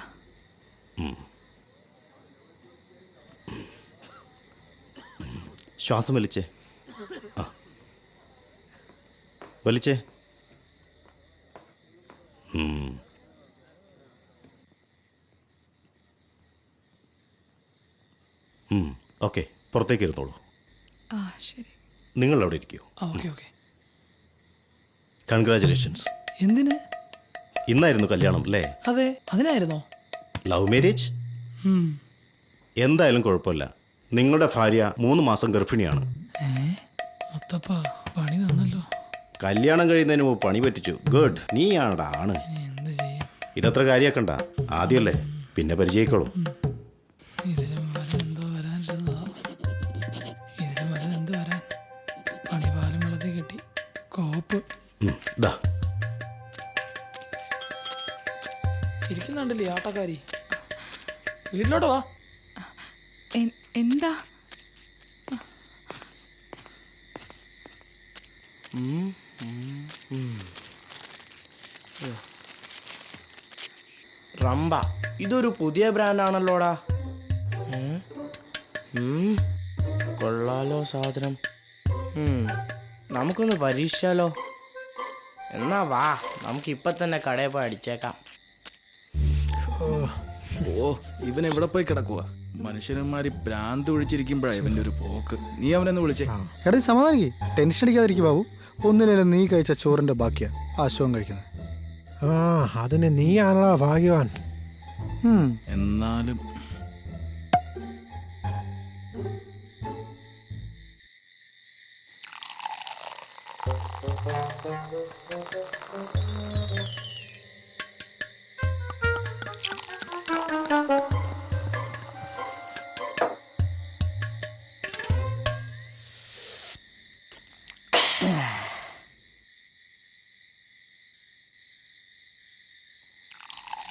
ശ്വാസം വലിച്ചേ. ആ വലിച്ചേ. ഓക്കെ, പുറത്തേക്ക് ഇരുന്നോളൂ. ആ ശരി. നിങ്ങൾ അവിടെ ഇരിക്കൂ. Okay okay. കൺഗ്രാചുലേഷൻസ്. എന്തിന്? ഇന്നായിരുന്നു കല്യാണം അല്ലേ? അതെ, അതിനായിരുന്നോ? Love marriage? എന്തായാലും കുഴപ്പമില്ല. നിങ്ങളുടെ ഭാര്യ 3 മാസം ഗർഭിണിയാണ്. മുത്തപ്പ പണി തന്നല്ലോ. കല്യാണം കഴിയുന്നതിന് മുമ്പ് പണി പറ്റിച്ചു. ഗുഡ്. നീയാണടാ ആണ്. എന്ത് ചെയ്യും? ഇതത്ര കാര്യാക്കണ്ട. ആദ്യമല്ലേ, പിന്നെ പരിചയിക്കോളൂ. ഇതിലും വരെ എന്തോ വരാനിരുന്നതാ. ഇതിലും വരെ എന്ത് വരാൻ? പണിപാലം വെള്ളത്തിൽ കിട്ടി. കോപ്പ് ഇരിക്കുന്നുണ്ടല്ലേ ആട്ടക്കാരി. വീട്ടിലോട്ട് വാ. എന്താ? റംബ, ഇതൊരു പുതിയ ബ്രാൻഡാണല്ലോടാ. കൊള്ളാലോ സാധനം. നമുക്കൊന്ന് പരീക്ഷിച്ചാലോ? എന്നാ വാ, നമുക്ക് ഇപ്പൊ തന്നെ കടയിൽ പോയി അടിച്ചേക്കാം. ഓ, ഇവൻ എവിടെ പോയി കിടക്കുക? മനുഷ്യന്മാര് ഭ്രാന്ത് ഒഴിച്ചിരിക്കുമ്പോഴാ ഇവന്റെ ഒരു പോക്ക്. നീ അവനെന്ന് വിളിച്ചേ. എടാ സമാധാനിക്ക്, ടെൻഷൻ അടിക്കാതിരിക്കും ബാബു. ഒന്നിലും നീ കഴിച്ച ചോറിന്റെ ബാക്കിയാ ആശുവം കഴിക്കുന്നത്. ആ അതിന് നീയാണോ ഭാഗ്യവാൻ. എന്നാലും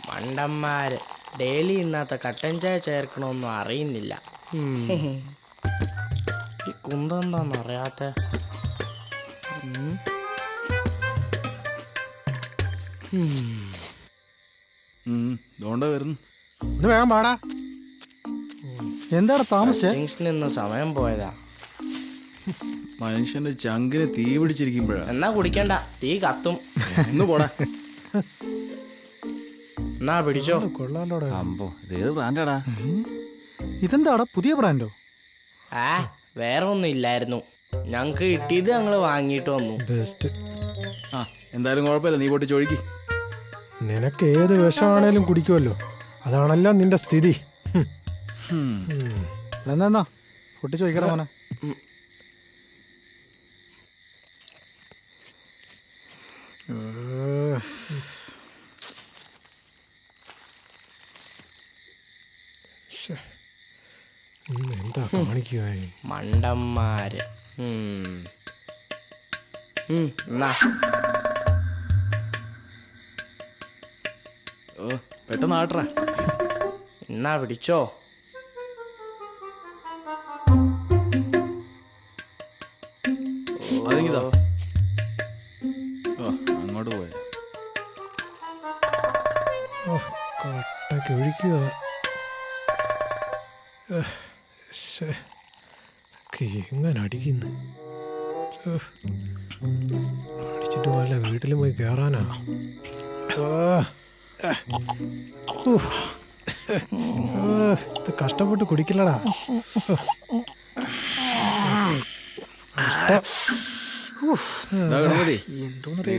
മണ്ടന്മാര് ഡെയിലി ഇന്നത്തെ കട്ടൻ ചായ ചേർക്കണമെന്നും അറിയുന്നില്ല. ഈ കുന്തം എന്താന്ന് അറിയാത്ത ഇതുകൊണ്ടാ വരുന്നു. ഒന്ന് വേഗം പാടാ. എന്താണ് താമസിച്ചേ? ജംഗ്ഷനിൽ നിന്ന് സമയം പോയതാ. മനുഷ്യന്റെ ചങ്കിന് തീ പിടിച്ചിരിക്കുമ്പോഴാ. എന്നാ കുടിക്കണ്ട, തീ കത്തും. ഒന്ന് പോടാ. എന്നാ പിടിച്ചോ. കൊള്ളാലോടെ. അമ്പോ ഇതേത് ബ്രാൻഡാടാ? ഇതെന്താടാ പുതിയ ബ്രാൻഡോ? വേറെ ഒന്നും ഇല്ലായിരുന്നു, ഞങ്ങക്ക് കിട്ടിയത് ഞങ്ങള് വാങ്ങിയിട്ട് വന്നു. ബെസ്റ്റ്. ആ എന്തായാലും കുഴപ്പമില്ല, നീ പൊട്ടി ചോദിക്ക്. നിനക്ക് ഏത് വിഷമാണേലും കുടിക്കുമല്ലോ, അതാണല്ലോ നിന്റെ സ്ഥിതി. എന്നാ പൊട്ടി ചോദിക്കടാ മോനെ. എന്താ കാണിക്കുക മണ്ടന്മാര്. എന്നാ ഓ പെട്ടെന്ന് ആട്രാ. എന്നാ പിടിച്ചോ. അതെങ്കിതാ. ഓ അങ്ങോട്ട് പോയ കട്ടയ്ക്ക് ഒഴിക്കുക. എങ്ങനെ അടിക്കുന്നു? അടിച്ചിട്ട് വല്ല വീട്ടിലും പോയി കയറാനാ. ഇത് കഷ്ടപ്പെട്ട് കുടിക്കില്ലടാ.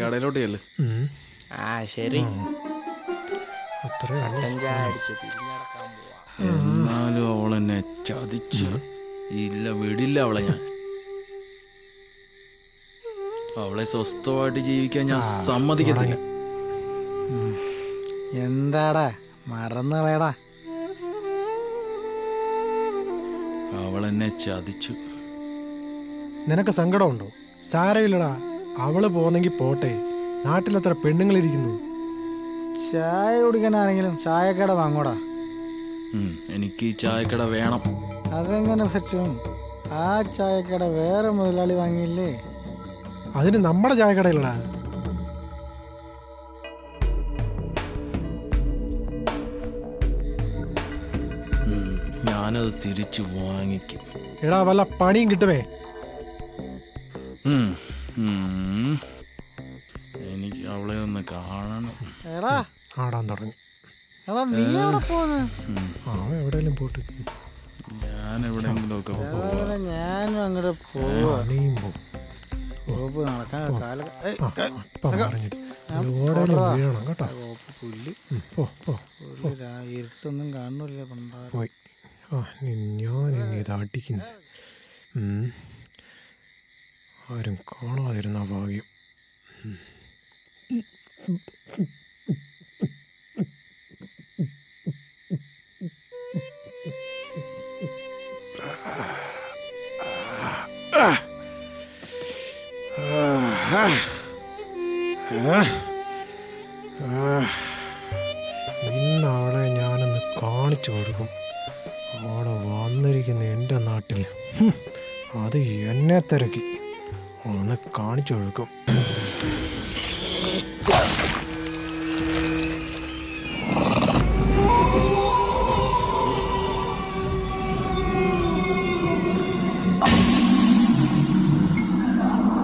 കടയിലോട്ട് ചെല്ല്. ശരി. എന്നാലും അവളെന്നെ ചതിച്ചു. ഇല്ല വിടില്ല അവളെ ഞാൻ. അവളെ സ്വസ്ഥമായിട്ട് ജീവിക്കാൻ ഞാൻ സമ്മതിക്കത്തില്ല. എന്താടാ മറന്നുകളയടാ. അവളെന്നെ ചതിച്ചു. നിനക്ക് സങ്കടമുണ്ടോ? സാരമില്ലടാ, അവള് പോന്നെങ്കിൽ പോട്ടെ. നാട്ടിലെത്ര പെണ്ണുങ്ങളിരിക്കുന്നു. ചായ കുടിക്കാനാണെങ്കിലും ചായക്കട വാങ്ങോടാ. എനിക്ക് ഈ ചായക്കട വേണം. അതെങ്ങനെ പറ്റും? ആ ചായക്കട വേറെ മുതലാളി വാങ്ങിയില്ലേ? അതിന് നമ്മുടെ ചായക്കടയിലടാ. ഞാനത് തിരിച്ചു വാങ്ങിക്കും. എടാ വല്ല പണിയും കിട്ടുമേ. എനിക്ക് അവളെ ഒന്ന് കാണണം. ആടാൻ തുടങ്ങി. അവൻ എവിടെയെങ്കിലും പോട്ട്. ഞാൻ എവിടെയെങ്കിലും ഒക്കെ ഞാനും അങ്ങോട്ട് പോവാ. നടക്കാൻ ഇരുത്തൊന്നും കാണുന്നില്ല. പോയി. ഞാനിനി ഇത് അടിക്കുന്നു. ആരും കാണാതിരുന്ന ഭാഗ്യം. ഇന്നവളെ ഞാനൊന്ന് കാണിച്ചു കൊടുക്കും. അവളെ വന്നിരിക്കുന്ന എൻ്റെ നാട്ടിൽ. അത് എന്നെ തിരക്കി ഒന്ന് കാണിച്ചു കൊടുക്കും.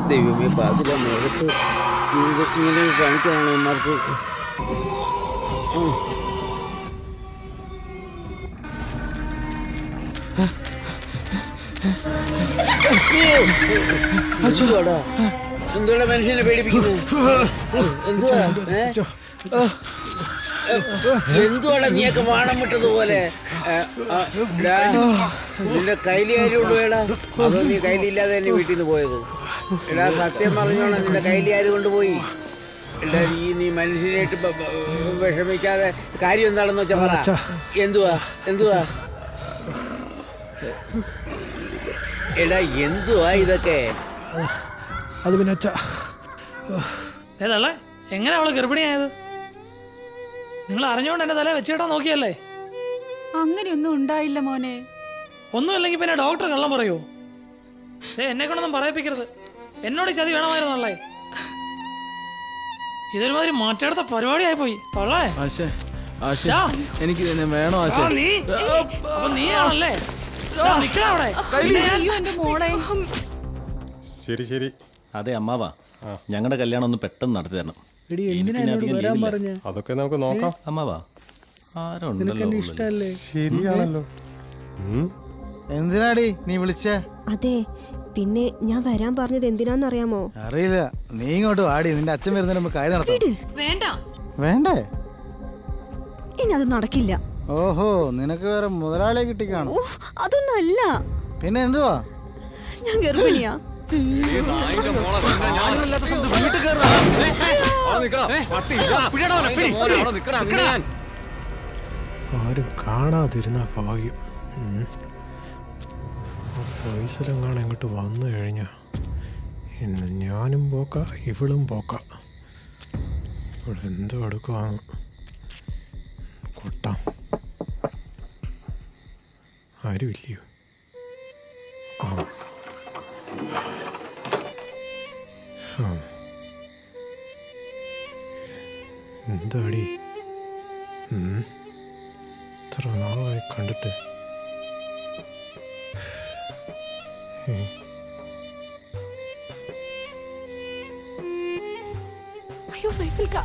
ദൈവമേ, പാതിര നേരത്ത് ഇങ്ങനെ കാണിക്കാനാണ് ഇമാർക്ക്. എന്തുകൊണ്ടാ മനുഷ്യനെ പേടിപ്പിക്കുന്നത്? എന്തുവാടാ നീയൊക്കെ വാണം വിട്ടതുപോലെ? നിന്റെ കയ്യിൽ കാര്യമുള്ളൂ വേടാ? അതോ നീ കയ്യിലില്ലാതെ തന്നെ വീട്ടിൽ നിന്ന് പോയത്? എടാ സത്യം പറഞ്ഞോളാം, നിന്റെ കയ്യിൽ ആര് കൊണ്ടുപോയി? എടാ നീ മനുഷ്യനായിട്ട് വിഷമിക്കാതെ കാര്യം എന്താണെന്ന് വെച്ചാ പറ. എന്തുവാ എടാ എന്തുവാ ഇതൊക്കെ? അത് പിന്നെ അച്ഛാ, ഏതല്ലേ എങ്ങനെ അവള് ഗർഭിണിയായത്? നിങ്ങൾ അറിഞ്ഞുകൊണ്ട് എന്റെ തല വെച്ചിട്ടാ നോക്കിയല്ലേ? അങ്ങനെയൊന്നും ഉണ്ടായില്ല മോനെ. ഒന്നുമില്ലെങ്കിൽ പിന്നെ ഡോക്ടർ കള്ളം പറയൂ? എന്നെ കൊണ്ടൊന്നും പറയിപ്പിക്കരുത്. എന്നോട് ചതി വേണമായിരുന്നല്ലേ? ഇതൊരുമാതിരി മാറ്റെടുത്ത പരിപാടിയായി പോയി. എനിക്ക് വേണോ ആശ? നീയാണല്ലേ? ശരി ശരി. അതെ അമ്മാവാ, ഞങ്ങളുടെ കല്യാണം ഒന്ന് പെട്ടെന്ന് നടത്തി തരണം. അതൊക്കെ നമുക്ക് നോക്കാം. അമ്മാവാ, ആരുണ്ടല്ലോ. ശരിയാണല്ലോ. എന്തിനാടി നീ വിളിച്ചേ? അതെ, പിന്നെ ഞാൻ വരാൻ പറഞ്ഞത് എന്തിനാന്നറിയാമോ? അറിയില്ല, നീ ഇങ്ങോട്ട് വാടി. നിന്റെ അച്ഛൻ വരുന്നതിന് മുമ്പ് കാര്യം നടത്താം. വേണ്ട. വേണ്ടേ? ഇനി അത് നടക്കില്ല. ഓഹോ, നിനക്ക് വേറെ മുതലാളിയെ കിട്ടിക്കാണോ? അതൊന്നും അല്ല. പിന്നെ എന്തുവാ? ഞാൻ ഗർഭിണിയാ. ആരും കാണാതിരുന്ന ഭാഗ്യം. പൈസലെങ്ങാണ് ഇങ്ങോട്ട് വന്നു കഴിഞ്ഞാ ഇന്ന് ഞാനും പോക്ക, ഇവളും പോക്ക. ഇവിടെ എന്തോ എടുക്കുവാന്ന് കൊട്ടാം. ആരുമില്ലയോ? ആ എന്താടി, ഇത്ര നാളായി കണ്ടിട്ട്. അയ്യോ ഫൈസൽക്ക,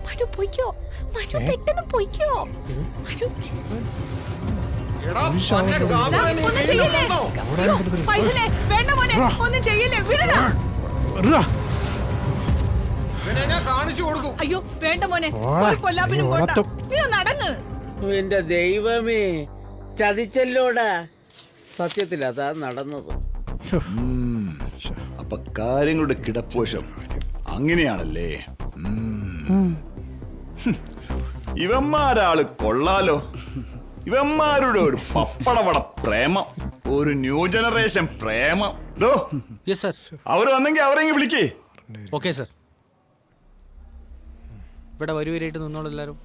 മനു പോയിക്കോ, മനു പെട്ടെന്ന് പോയിക്കോ. അയ്യോ വേണ്ട മോനെ, നടങ്ങ്. എന്റെ ദൈവമേ, ചതിച്ചല്ലോടാ. സത്യത്തിൽ അതാ നടന്നത്. അപ്പൊ കാര്യങ്ങളുടെ കിടപ്പോഷം അങ്ങനെയാണല്ലേ? ഇവന്മാരാള് കൊള്ളാലോ. ഇവന്മാരുടെ ഒരു പപ്പടവട പ്രേമം, ഒരു ന്യൂ ജനറേഷൻ പ്രേമം. അവര് വന്നെങ്കിൽ അവരെങ്കിൽ വിളിക്കേ. ഓക്കെ സർ, ഇവിടെ വരുവരായിട്ട് നിന്നോളൂ എല്ലാവരും.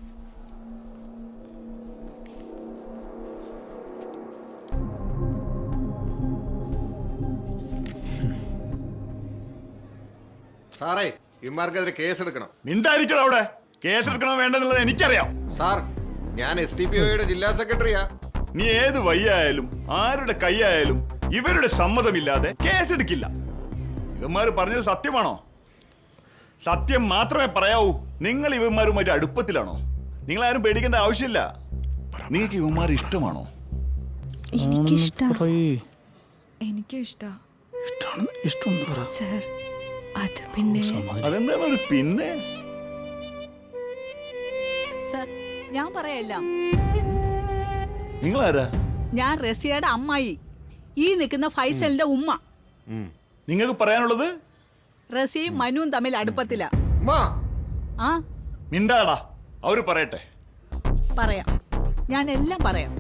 സാറേ, ഇമാർക്കെതിരെ കേസ് എടുക്കണം. മിണ്ടായിരിക്കണം അവിടെ. കേസ് എടുക്കണോ വേണ്ടെന്നുള്ളത് എനിക്കറിയാം സാർ. ഞാൻ SDPOയുടെ ജില്ലാ സെക്രട്ടറിയാ. നീ ഏത് വയ്യായാലും ആരുടെ കൈയായാലും ഇവരുടെ സമ്മതമില്ലാതെ കേസ് എടുക്കില്ല. ഇവന്മാര് പറഞ്ഞത് സത്യമാണോ? സത്യം മാത്രമേ പറയാവൂ. നിങ്ങൾ ഇവന്മാരുമായിട്ട് അടുപ്പത്തിലാണോ? നിങ്ങൾ ആരും പേടിക്കേണ്ട ആവശ്യമില്ല. നിങ്ങൾക്ക് ഇവന്മാർ ഇഷ്ടമാണോ? അതെന്താണ് ഒരു പിന്നെ? സർ, ഞാൻ പറയല്ല. നിങ്ങളാരാ? ഞാൻ റസിയയുടെ അമ്മായി, ഈ നിൽക്കുന്ന ഫൈസലിന്റെ ഉമ്മ. നിങ്ങൾക്ക് പറയാനുള്ളത്? റസിയും മനുവും തമ്മിൽ അടുപ്പത്തില. ആ മിണ്ടാടാ, അവര് പറയട്ടെ. പറയാം, ഞാൻ എല്ലാം പറയാം.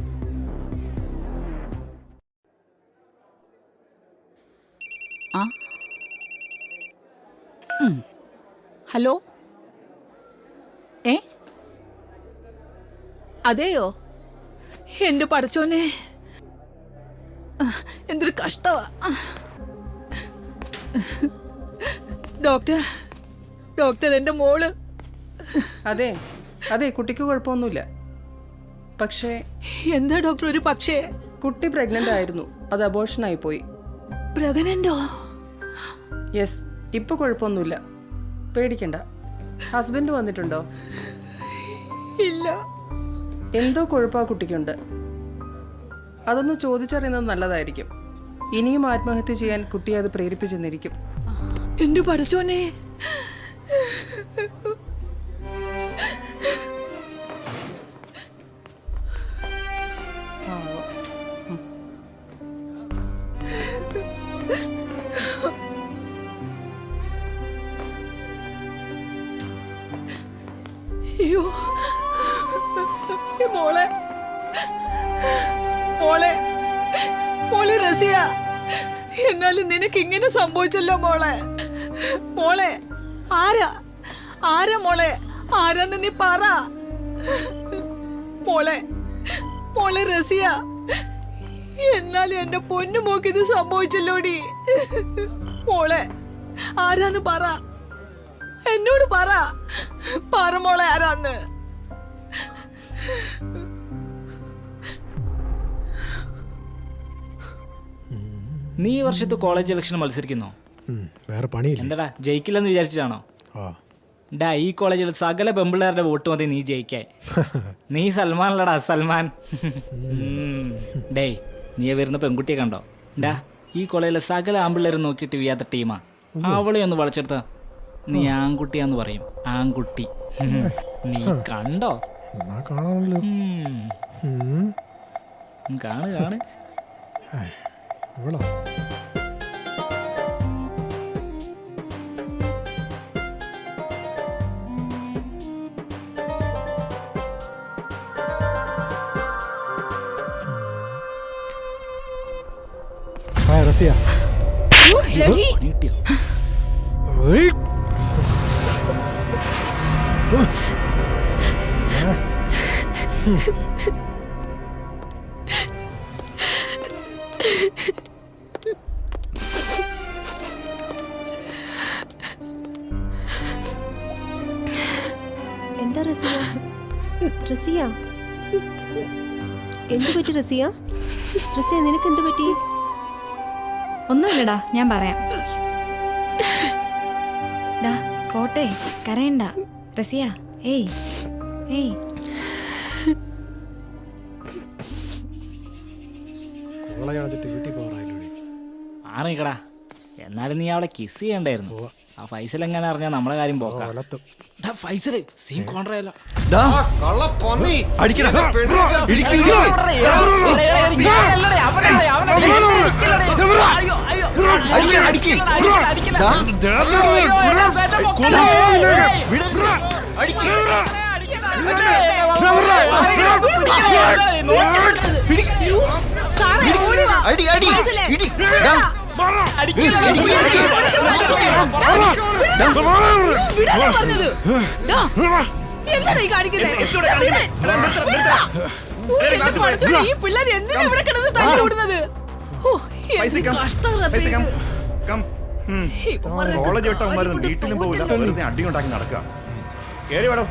ആ ഹലോ, അതെയോ? എന്റെ പഠിച്ചോനെ, എന്തൊരു കഷ്ടമാ. ഡോക്ടർ എന്റെ മോള്. അതെ അതെ, കുട്ടിക്ക് കുഴപ്പമൊന്നുമില്ല. പക്ഷേ എന്താ ഡോക്ടർ ഒരു പക്ഷേ? കുട്ടി പ്രഗ്നന്റ് ആയിരുന്നു, അത് അബോർഷനായി പോയി. പ്രഗ്നന്റോ? യെസ്, ഇപ്പൊ കുഴപ്പമൊന്നുമില്ല, പേടിക്കണ്ട. ഹസ്ബൻഡ് വന്നിട്ടുണ്ടോ? ഇല്ല. എന്തോ കുഴപ്പമാ കുട്ടിക്കുണ്ട്. അതൊന്ന് ചോദിച്ചറിയുന്നത് നല്ലതായിരിക്കും. ഇനിയും ആത്മഹത്യ ചെയ്യാൻ കുട്ടിയെ അത് പ്രേരിപ്പിച്ചെന്നിരിക്കും. എന്റെ പഠിച്ചോനെ, മോളെ മോളെ റസിയ, എന്നാലും നിനക്ക് ഇങ്ങനെ സംഭവിച്ചല്ലോ മോളെ. മോളെ ആരാ ആരാ മോളെ, ആരാന്ന് നീ പറ. മോളെ മോളെ റസിയ, എന്നാലും എന്റെ പൊന്നു മോക്ക് ഇത് സംഭവിച്ചല്ലോടി. മോളെ ആരാന്ന് പറ, എന്നോട് പറ. പറ മോളെ ആരാന്ന്. നീ ഈ വർഷത്തെ കോളേജ് ഇലക്ഷൻ മത്സരിക്കുന്നോ? വേറെ പണിയില്ല. എന്താടാ ജയിക്കില്ലെന്ന് വിചാരിച്ചിട്ടാണോ? ഡാ, ഈ കോളേജിൽ സകല പെമ്പിള്ളേരുടെ വോട്ട് മതി നീ ജയിക്കാൻ. നീ സൽമാനല്ലടാ, സൽമാൻ. ഡേയ്, നീ വരുന്ന പെൺകുട്ടിയെ കണ്ടോ? ഡാ, ഈ കോളേജിലെ സകല ആമ്പിള്ളേരും നോക്കിയിട്ട് വീയാത്ത ടീമാ. അവളെ ഒന്ന് വളച്ചെടുത്ത നീ ആൺകുട്ടിയാന്ന് പറയും. ആൺകുട്ടി. നീ കണ്ടോ? കാണാമല്ലോ. കാണ് കാണ്. റസിയ, എന്താ റസിയ? റസിയ എന്ത് പറ്റി? റസിയ റസിയ നിനക്ക് എന്ത് പറ്റി? ഒന്നുമില്ലടാ, ഞാൻ പറയാം. ഡാ പോട്ടെ, കരയണ്ട. റസിയ, ഏയ് ഏയ്. വീട്ടിൽ പോകാറായില്ലേ? ആറിക്കടാ, എന്നാലും നീ അവളെ കിസ് ചെയ്യണ്ടായിരുന്നു. ആ ഫൈസൽ എങ്ങനെ അറിഞ്ഞാ നമ്മളെ കാര്യം പോക്കാം. ഫൈസല് സീൻ കോൺട്രയല്ലോ. ഈ പിള്ളേർ എന്തിനാ ഇവിടെ കിടന്ന് തല്ലുകൂടുന്നത്? കോളേജ് വിട്ടവന്മാരൊന്നും വീട്ടിലും പോകില്ല, വെറുതെ അടിയുണ്ടാക്കി നടക്കുക. കേറി വേടോ.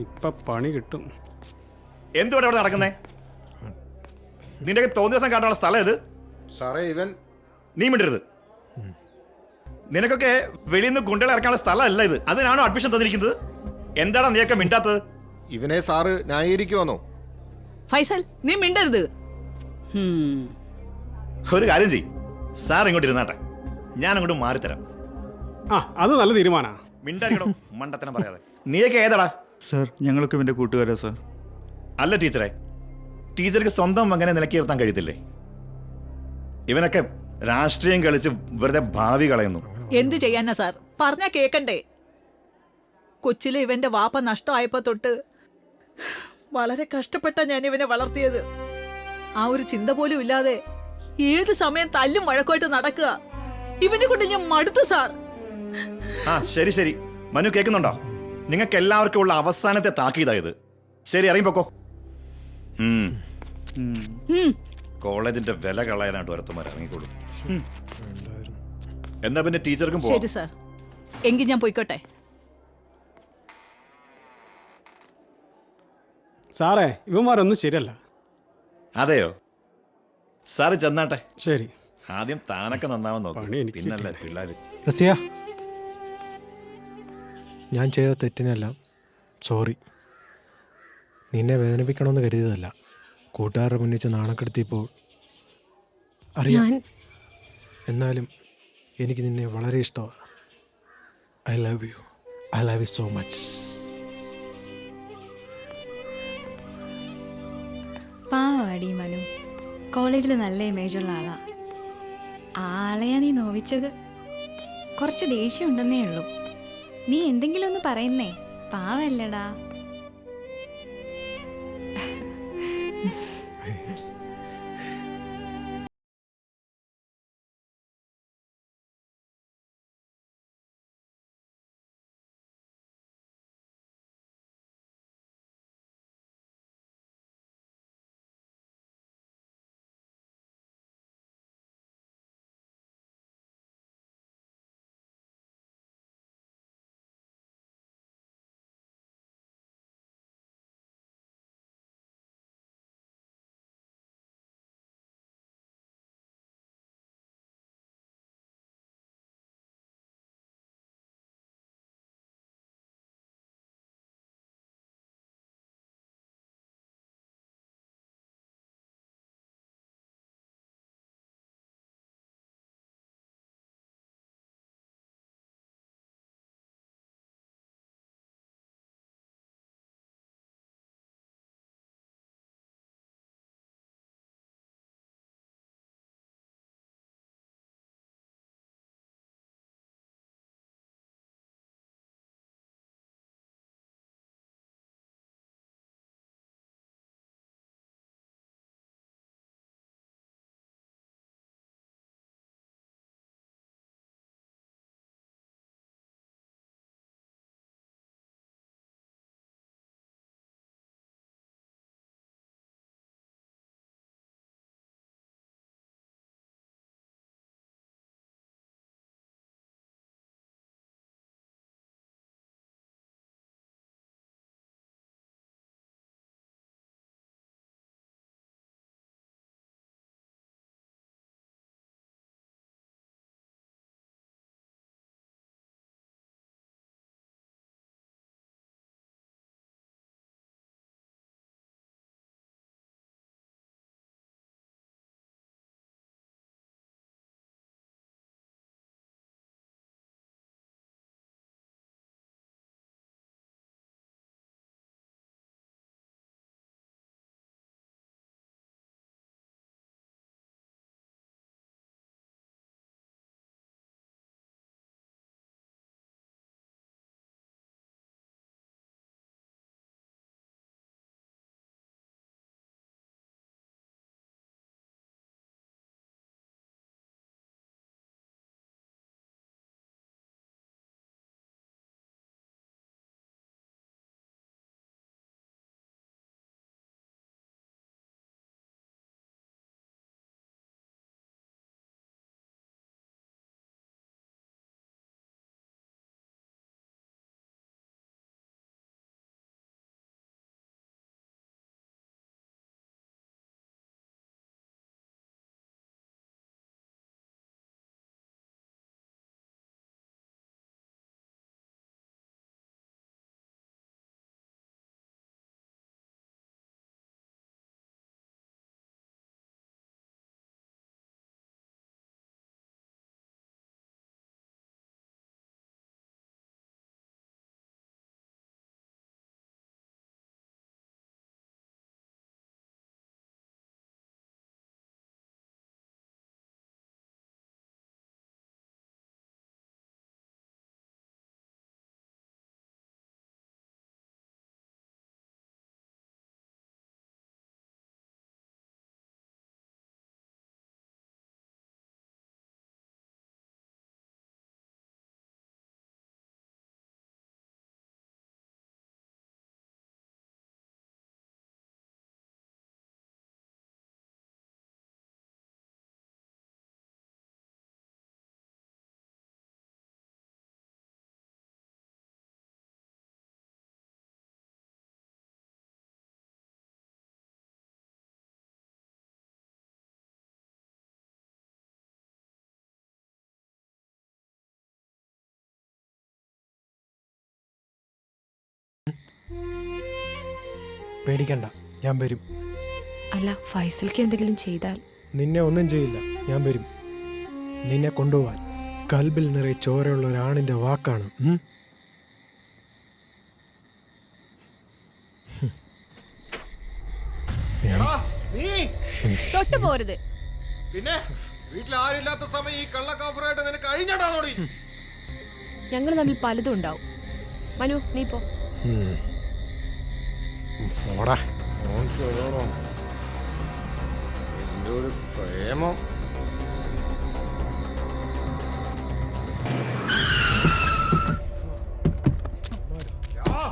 ഇപ്പൊ പണി കിട്ടും. എന്തുവാണ് അവിടെ നടക്കുന്നേ? നിന്റെ തോന്നിയ ദിവസം കാട്ടാനുള്ള സ്ഥലം ഇത്? സാറേ, ഇവൻ നീ മിണ്ടരുത്. നിനക്കൊക്കെ വെളിയിൽ നിന്ന് ഗുണ്ടകളെ ഇറക്കാനുള്ള സ്ഥലമല്ല ഇത്. അതിനാണോ അഡ്മിഷൻ തന്നിരിക്കുന്നത്? എന്താണോ നീയൊക്കെ മിണ്ടാത്തത്? ഇവനെ സാറ് ന്യായീകരിക്കുവാന്നോ? ഫൈസൽ, നീ മിണ്ടരുത്. ഒരു കാര്യം ചെയ്യും, സാർ ഇങ്ങോട്ട് ഇരുന്നാട്ടെ, ഞാൻ അങ്ങോട്ട് മാറിത്തരാം. അത് നല്ല തീരുമാനാ. മിണ്ടാരിക്കടോ, മണ്ടത്തനം പറയാതെ. നീയൊക്കെ ഏതാടാ? സാർ, ഞങ്ങളൊക്കെ ഇവന്റെ കൂട്ടുകാരാ സാർ. അല്ല ടീച്ചറെ, ടീച്ചർക്ക് സ്വന്തം മകനെ നിലക്കി നിർത്താൻ കഴിയത്തില്ലേ? ഇവനൊക്കെ രാഷ്ട്രീയം കളിച്ച് വെറുതെ ഭാവി കളയുന്നു. എന്ത് ചെയ്യാനാ സാർ, പറഞ്ഞാ കേക്കണ്ടേ? കൊച്ചിലെ ഇവന്റെ വാപ്പ നഷ്ടമായപ്പോ തൊട്ട് വളരെ കഷ്ടപ്പെട്ടാ ഞാൻ ഇവനെ വളർത്തിയത്. ആ ഒരു ചിന്ത പോലും ഇല്ലാതെ ഏത് സമയം തല്ലും വഴക്കുമായിട്ട് നടക്കുക. ഇവനെ കൊണ്ട് ഞാൻ മടുത്തു സാർ. ആ ശരി ശരി, മനു കേൾക്കുന്നുണ്ടോ? നിങ്ങൾക്ക് എല്ലാവർക്കും ഉള്ള അവസാനത്തെ താക്കീതായത്. ശരി, ഇറങ്ങിപ്പോക്കോ. കോളേജിന്റെ വില കളയാനായിട്ട് ഒരുത്തമാർ ഇറങ്ങിക്കോളൂ. എന്നാ പിന്നെ ടീച്ചർക്കും പോവാം. ശരി സാർ, എങ്കിൽ ഞാൻ പോയിക്കോട്ടെ. സാറേ, ഇവന്മാരൊന്നും ശരിയല്ല. അതെയോ? സാറ് ചെന്നാട്ടെ. ശരി. ആദ്യം താനൊക്കെ നന്നാവാൻ നോക്കും, പിന്നല്ലേ പിള്ളേര്. റസിയ, ഞാൻ ചെയ്ത തെറ്റിനെല്ലാം സോറി. നിന്നെ വേദനിപ്പിക്കണമെന്ന് കരുതിയതല്ല. കൂട്ടുകാരുടെ മുന്നിച്ച് നാണക്കെടുത്തിയപ്പോൾ അറിയാം. എന്നാലും എനിക്ക് നിന്നെ വളരെ ഇഷ്ടമാണ്. I love you. I love you so much. പാവാടി മനു, കോളേജിൽ നല്ല ഇമേജുള്ള ആളാ. ആ ആളെയാ നീ നോവിച്ചത്. കുറച്ച് ദേഷ്യം ഉണ്ടെന്നേ ഉള്ളൂ. നീ എന്തെങ്കിലും ഒന്ന് പറയുന്നേ, പാവല്ലടാ. പേടിക്കണ്ട, ഞാൻ വരും. അല്ല, ഫൈസൽക്ക് എന്തെങ്കിലും ചെയ്താൽ? നിന്നെ ഒന്നും ചെയ്യില്ല, ഞാൻ വരും. നിന്നെ കൊണ്ടുപോവാൻ. കൽബിൽ നിറയെ ചോരയുള്ള ഒരാണിന്റെ വാക്കാണ്. തൊട്ടു പോരുത്. പിന്നെ വീട്ടിൽ ആരില്ലാത്ത സമയം ഈ കള്ളക്കാഫറായിട്ട് നിനക്ക് അഴിഞ്ഞാടാണോടി? ഞങ്ങൾ തമ്മിൽ പലതും ഉണ്ടാവും. മനു നീ പോ. ഓടാ എന്റെ ഒരു പ്രേമം.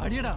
അടിയടാ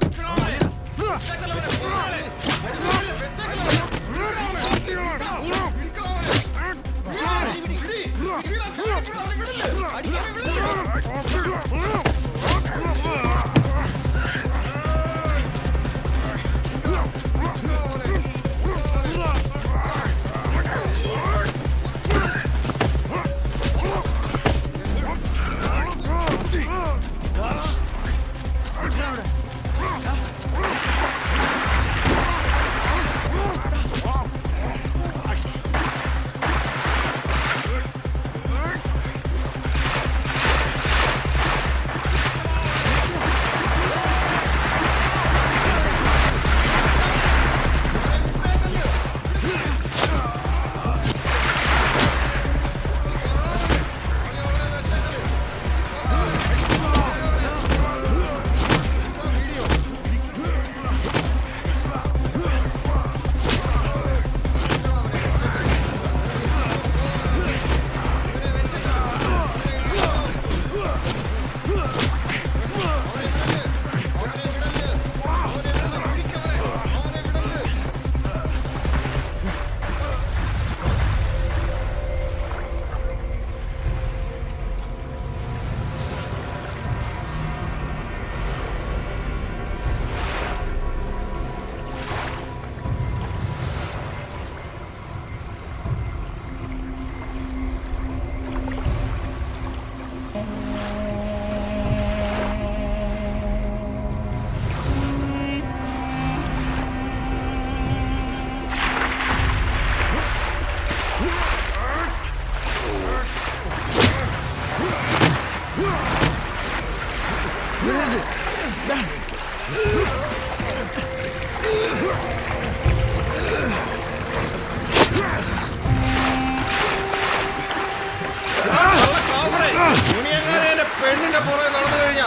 പെണ്ണിന്റെ പുറകെ നടന്നു കഴിഞ്ഞാ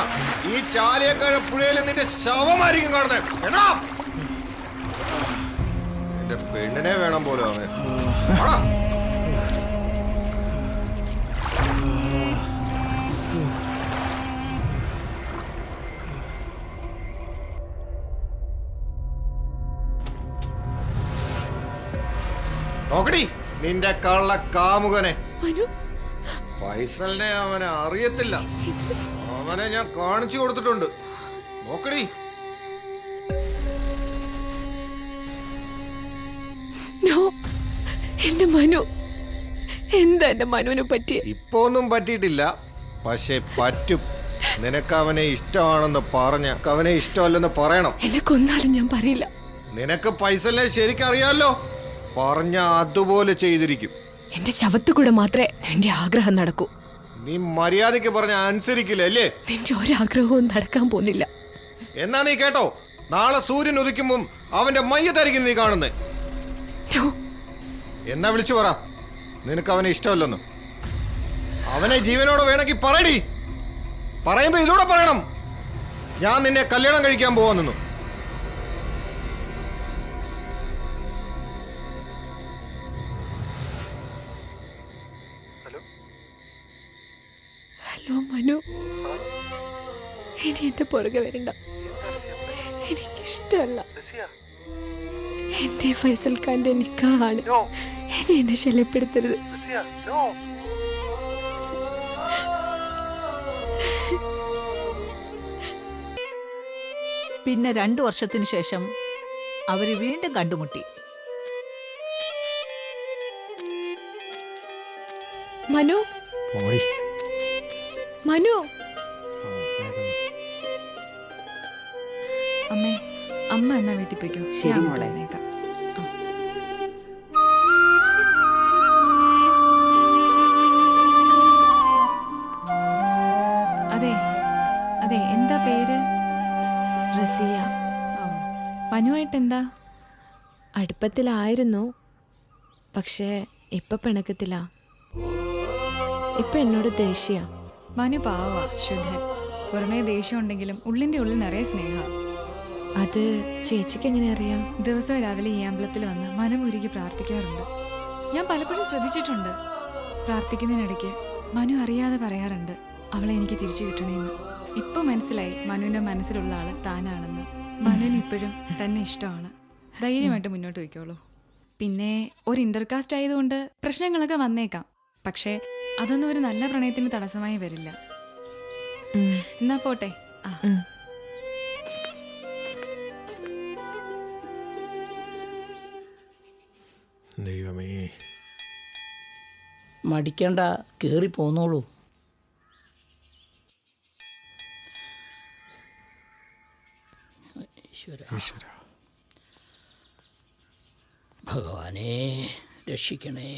ഈ ചാലിയക്കര പുഴയിൽ നിന്റെ ശവമായിരിക്കും കാണുന്നത്. എന്റെ പെണ്ണിനെ വേണം പോലും അവൻ. നോക്കടി നിന്റെ കള്ള കാമുകനെ. ഫൈസലിനെ അവനെ അറിയത്തില്ല. അവനെ ഞാൻ കാണിച്ചു കൊടുത്തിട്ടുണ്ട്. നോക്കടി. എന്റെ മനു എന്താ എന്റെ മനുവിനെ പറ്റി? ഇപ്പൊ ഒന്നും പറ്റിയിട്ടില്ല, പക്ഷെ പറ്റും. നിനക്ക് അവനെ ഇഷ്ടമാണെന്ന് പറഞ്ഞ അവനെ ഇഷ്ടമല്ലെന്ന് പറയണം. എന്നെ കൊന്നാലും ഞാൻ പറയില്ല. നിനക്ക് ഫൈസലിനെ ശരിക്കും അറിയാലോ, പറഞ്ഞ അതുപോലെ ചെയ്തിരിക്കും. എന്റെ ശവത്തു കൂടെ മാത്രമേ നിന്റെ ആഗ്രഹം നടക്കൂ. നീ മര്യാദയ്ക്ക് പറഞ്ഞ അനുസരിക്കില്ല അല്ലേ? നിന്റെ ഒരാഗ്രഹവും നടക്കാൻ പോകുന്നില്ല. എന്നാ നീ കേട്ടോ, നാളെ സൂര്യൻ ഉദിക്കുമ്പം അവന്റെ മയ്യത്തായിരിക്കും നീ കാണുന്നേ. എന്നാ വിളിച്ചു പറ നിനക്ക് അവനെ ഇഷ്ടമല്ലെന്ന്. അവനെ ജീവനോടെ വേണമെങ്കിൽ പറയടി. പറയുമ്പോ ഇതോടെ പറയണം, ഞാൻ നിന്നെ കല്യാണം കഴിക്കാൻ പോവാന്നു. ഹലോ മനു, ഇനി എന്റെ പുറകെ വരണ്ട. എനിക്കിഷ്ടല്ല. എന്റെ ഫൈസൽ ഖാന്റെ നിക്കാഹാണ്. ഇനി എന്നെ ശല്യപ്പെടുത്തരുത്. പിന്നെ 2 വർഷത്തിനു ശേഷം അവര് വീണ്ടും കണ്ടുമുട്ടി. മനു, മനു. അമ്മേ, അമ്മ എന്നാ വീട്ടിൽ പോയിക്കോ. ശരി ഞാൻ മോളെ. വന്നേക്കാം. അതെ അതെ, എന്താ പേര്? റസിയ. മനുവായിട്ട് എന്താ? അടുപ്പത്തിലായിരുന്നു, പക്ഷേ ഇപ്പൊ പിണക്കത്തില്ല. ഇപ്പൊ എന്നോട് ദേഷ്യ. മനു പാവാ, ശുദ്ധൻ. പുറമേ ദേഷ്യം ഉണ്ടെങ്കിലും ഉള്ളിന്റെ ഉള്ളിൽ നിറയെ സ്നേഹ. അത് ചേച്ചിക്ക് എങ്ങനെ അറിയാം? ദിവസവും രാവിലെ ഈ അമ്പലത്തിൽ വന്ന് മനമുരുകി പ്രാർത്ഥിക്കാറുണ്ട്. ഞാൻ പലപ്പോഴും ശ്രദ്ധിച്ചിട്ടുണ്ട്. പ്രാർത്ഥിക്കുന്നതിനിടയ്ക്ക് മനു അറിയാതെ പറയാറുണ്ട്, അവളെ എനിക്ക് തിരിച്ചു കിട്ടണേന്ന്. ഇപ്പൊ മനസ്സിലായി മനുവിന്റെ മനസ്സിലുള്ള ആള് താനാണെന്ന്. മനുവിന് ഇപ്പോഴും തന്നെ ഇഷ്ടമാണ്. ധൈര്യമായിട്ട് മുന്നോട്ട് വയ്ക്കോളൂ. പിന്നെ ഒരു ഇന്റർകാസ്റ്റ് ആയതുകൊണ്ട് പ്രശ്നങ്ങളൊക്കെ വന്നേക്കാം. പക്ഷേ അതൊന്നും ഒരു നല്ല പ്രണയത്തിന് തടസ്സമായി വരില്ല. എന്നാ പോട്ടെ. ദൈവമേ, മടിക്കണ്ട, കേറി പോന്നോളൂ. ഈശ്വര, ഭഗവാനെ രക്ഷിക്കണേ.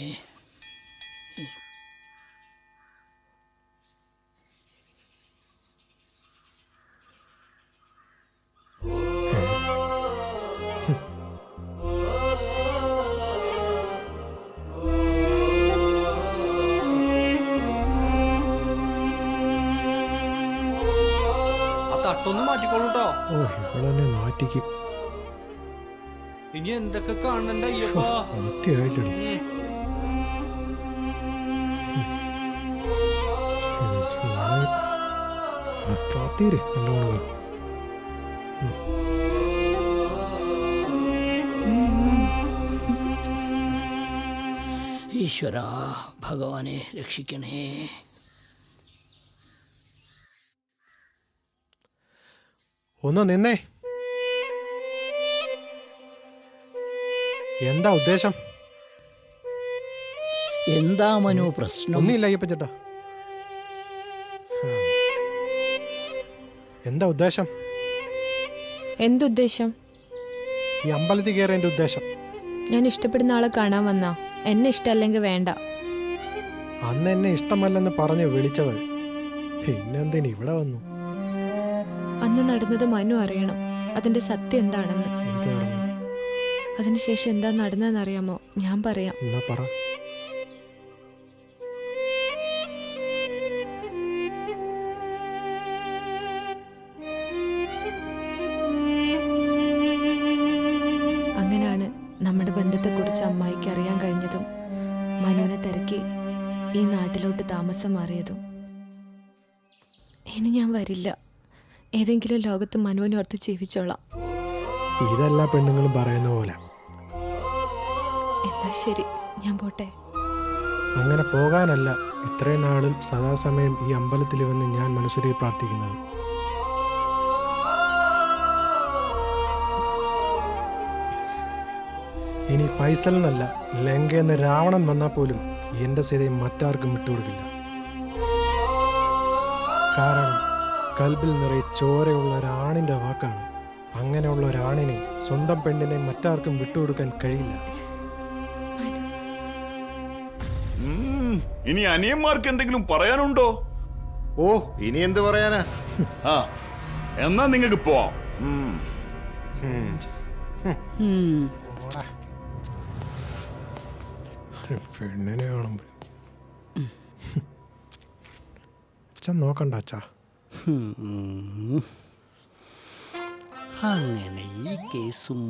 തട്ടൊന്ന് മാറ്റിക്കോളൂട്ടോ. ഓ ഇവളെന്നെ നാറ്റിക്കും. ഇനി എന്തൊക്കെ കാണണ്ട അയ്യപ്പാ. വൃത്തിയായില്ലടി. പ്രാർത്ഥീര് നല്ലോണം. ഈശ്വര ഭഗവാനെ രക്ഷിക്കണേ. ഒന്ന് നിന്നേ. എന്താ ഉദ്ദേശം? എന്താ മനു പ്രശ്നം? ഒന്നുമില്ല അയ്യപ്പ ചേട്ടാ. എന്താ ഉദ്ദേശം? എന്തുദ്ദേശം? ഈ അമ്പലത്തിൽ കയറേണ്ട ഉദ്ദേശം. ഞാൻ ഇഷ്ടപ്പെടുന്ന ആളെ കാണാൻ വന്നാ. എന്നെ ഇഷ്ടമല്ലെങ്കിൽ വേണ്ട. അന്ന് എന്നെ ഇഷ്ടമല്ലെന്ന് പറഞ്ഞ് വിളിച്ചവൾ പിന്നെന്തിന് ഇവിടെ വന്നു? അന്ന് നടന്നത് മനു അറിയണം. അതിന്റെ സത്യം എന്താണെന്ന്. അതിനുശേഷം എന്താ നടന്നതെന്ന് അറിയാമോ? ഞാൻ പറയാം. എന്നാ പറ. അങ്ങനെയാണ് നമ്മുടെ ബന്ധത്തെക്കുറിച്ച് അമ്മായിക്ക് അറിയാൻ കഴിഞ്ഞതും മനുവിനെ തിരക്കി ഈ നാട്ടിലോട്ട് താമസം മാറിയതും. ഇനി ഞാൻ വരില്ല. ഏതെങ്കിലും ലോകത്ത് മനുവിനോർത്ത് ജീവിച്ചോളാം. ഇതെല്ലാ പെണ്ണുങ്ങളും പറയുന്ന പോലെ. എന്നാ ശരി, ഞാൻ പോട്ടെ. അങ്ങനെ പോകാനല്ല ഇത്രയും നാളും സദാസമയം ഈ അമ്പലത്തിൽ വന്ന് ഞാൻ മനസ്സുരുകി പ്രാർത്ഥിക്കുന്നത്. ഇനി ഫൈസൽ എന്നല്ല, ലങ്കയെന്ന് രാവണൻ വന്നാൽ പോലും എൻ്റെ സീതയും മറ്റാർക്കും വിട്ടുകൊടുക്കില്ല. കാരണം കൽബിൽ നിറയെ ചോരയുള്ള ഒരാണിൻ്റെ വാക്കാണ്. അങ്ങനെയുള്ള ഒരാണിനെ സ്വന്തം പെണ്ണിനെ മറ്റാർക്കും വിട്ടുകൊടുക്കാൻ കഴിയില്ല. ഇനി അനിയന്മാർക്ക് എന്തെങ്കിലും പറയാനുണ്ടോ? ഓ ഇനി എന്ത് പറയാനാ? ആ എന്നാ നിങ്ങൾക്ക് പോവാം. പെണ്ണിനെ കാണുമ്പോൾ അച്ഛൻ നോക്കണ്ട അച്ഛാ. അങ്ങനെ ഈ കേസും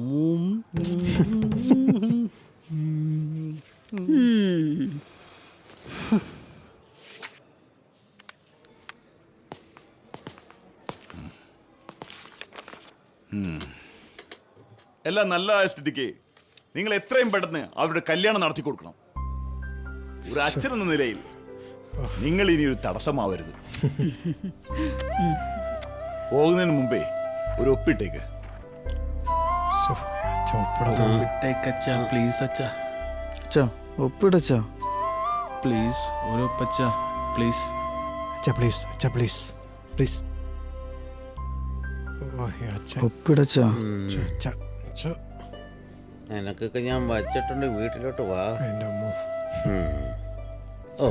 എല്ലാം നല്ല സ്ഥിതിക്ക് നിങ്ങൾ എത്രയും പെട്ടെന്ന് അവരുടെ കല്യാണം നടത്തി കൊടുക്കണം. ഒരു അച്ഛൻ എന്ന നിലയിൽ നിങ്ങൾ ഇനി ഒരു തടസ്സമാവരുത്. പോകുന്നതിന് മുമ്പേ ഒരു ഒപ്പിട്ടേക്ക്. പ്ലീസ് അച്ഛാ. അച്ഛാ ഒപ്പിടച്ചാ പ്ലീസ്. ഓരോപ്പച്ച പ്ലീസ്. അച്ഛാ പ്ലീസ്. അച്ഛാ പ്ലീസ് പ്ലീസ്. ഒപ്പിടച്ചാ. നിനക്കൊക്കെ ഞാൻ വച്ചിട്ടുണ്ട്. വീട്ടിലോട്ട് വാ. എൻ്റെ അമ്മ. ഓ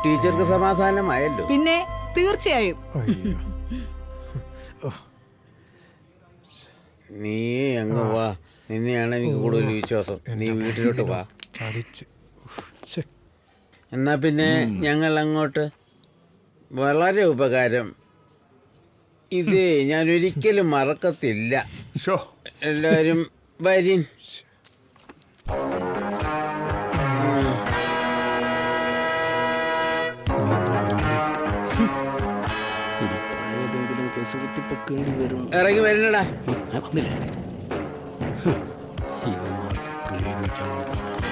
ടീച്ചർക്ക് സമാധാനമായല്ലോ. പിന്നെ തീർച്ചയായും. നീ അങ്ങ് വാ. നിന്നെയാണ് എനിക്ക് കൂടുതൽ വിശ്വാസം. നീ വീട്ടിലോട്ട് വാ. ചതിച്ച് ഛെ. എന്നാ പിന്നെ ഞങ്ങൾ അങ്ങോട്ട്. വളരെ ഉപകാരം. ഇത് ഞാൻ ഒരിക്കലും മറക്കത്തില്ല. എല്ലാവരും വരിൻ. പഴയതെങ്കിലും കേസ് കുത്തിപ്പൊക്കേണ്ടി വരും. ഇറങ്ങി വരണടാ. വന്നില്ലേ? ഇവന്മാർക്ക് പ്രേമിക്കാൻ വേണ്ട സമയം.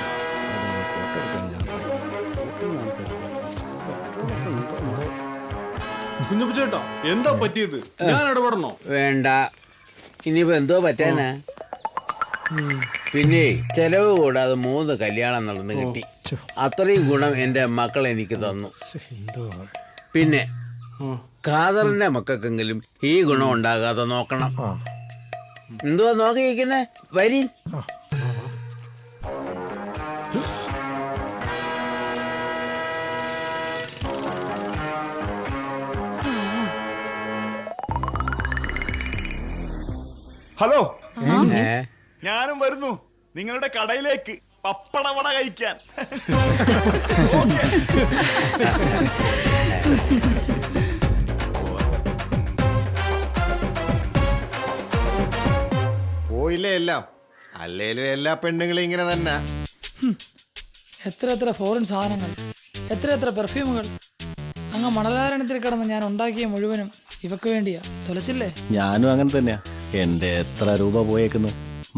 കുഞ്ഞപ്പച്ചേട്ടാ എന്താ പറ്റിയത്? ഞാൻ ഇടപെടണോ? വേണ്ട. ഇനിയിപ്പോ എന്തോ പറ്റാനാ? പിന്നെ ചെലവ് കൂടാതെ 3 കല്യാണം നടന്ന് കിട്ടി. അത്രയും ഗുണം എൻ്റെ മക്കൾ എനിക്ക് തന്നു. പിന്നെ ഖാദറിന്റെ മക്കൾക്കെങ്കിലും ഈ ഗുണം ഉണ്ടാകാതെ നോക്കണം. എന്തുവാ നോക്കിയിരിക്കുന്നേ? വരി. ഹലോ, ഞാനും വരുന്നു നിങ്ങളുടെ കടയിലേക്ക് പപ്പടവട കഴിക്കാൻ. പോയില്ലേ എല്ലാം? അല്ലേലും എല്ലാ പെണ്ണുങ്ങളും ഇങ്ങനെ തന്നെ. എത്ര എത്ര ഫോറിൻ സാധനങ്ങൾ, എത്ര എത്ര പെർഫ്യൂമുകൾ. അങ്ങ് മണലാരണത്തിൽ കിടന്ന് ഞാൻ ഉണ്ടാക്കിയ മുഴുവനും ഇവക്ക് വേണ്ടിയാ. തൊലച്ചില്ലേ? ഞാനും അങ്ങനെ തന്നെയാ. എൻ്റെ എത്ര രൂപ പോയേക്കുന്നു.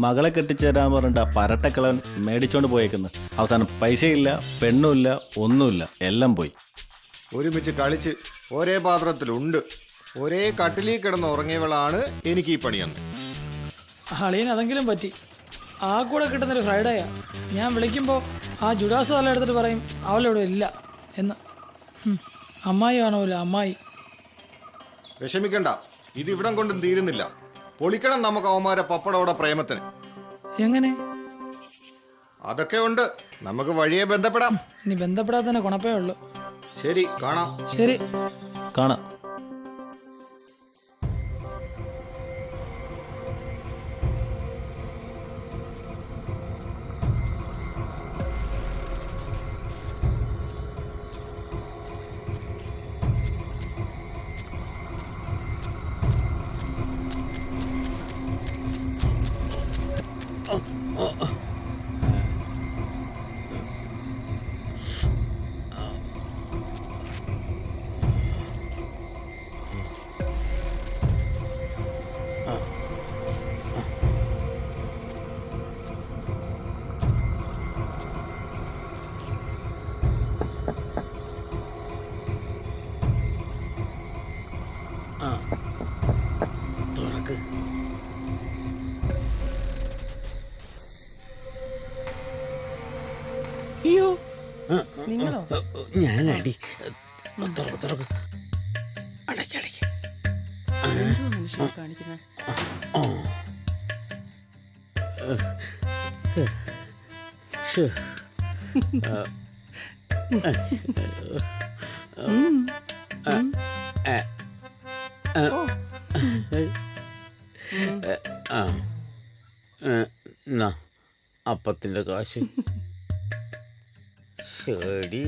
മകളെ കെട്ടിച്ചേരാൻ പറഞ്ഞിട്ട് ആ പരട്ടക്കളവൻ മേടിച്ചോണ്ട് പോയേക്കുന്നു. അവസാനം പൈസയില്ല, പെണ്ണുമില്ല, ഒന്നുമില്ല, എല്ലാം പോയി. ഒരുമിച്ച് കളിച്ച് ഒരേ പാത്രത്തിലുണ്ട്, ഒരേ കട്ടിലിൽ കിടന്ന് ഉറങ്ങിയവളാണ് എനിക്ക് ഈ പണിയെന്ന്. അളിയൻ അതെങ്കിലും പറ്റി. ആ കൂടെ കിട്ടുന്നൊരു ഫ്രൈഡേയാ. ഞാൻ വിളിക്കുമ്പോൾ ആ ജുഡാസ് തല എടുത്തിട്ട് പറയും അവളിവിടെ ഇല്ല എന്ന്. അമ്മായി കാണൂല, അമ്മായി. വിഷമിക്കണ്ട, ഇത് ഇവിടം കൊണ്ടും തീരുന്നില്ല. പൊളിക്കണം നമുക്ക് അവന്മാരെ പപ്പടോടെ പ്രേമത്തിന്. എങ്ങനെ? അതൊക്കെ ഉണ്ട്, നമുക്ക് വഴിയെ ബന്ധപ്പെടാം. ഇനി ബന്ധപ്പെടാത്തന്നെ കുണപ്പേ ഉള്ളൂ. ശരി, കാണാം. ശരി, കാണാം. അയ്യോ നിങ്ങളോ? ഞാനടി. തുറക്ക്. അടയ്ക്കടയ്ക്ക്. കാണിക്കുന്നത് അപ്പത്തിന്റെ കാശ്. ശരി,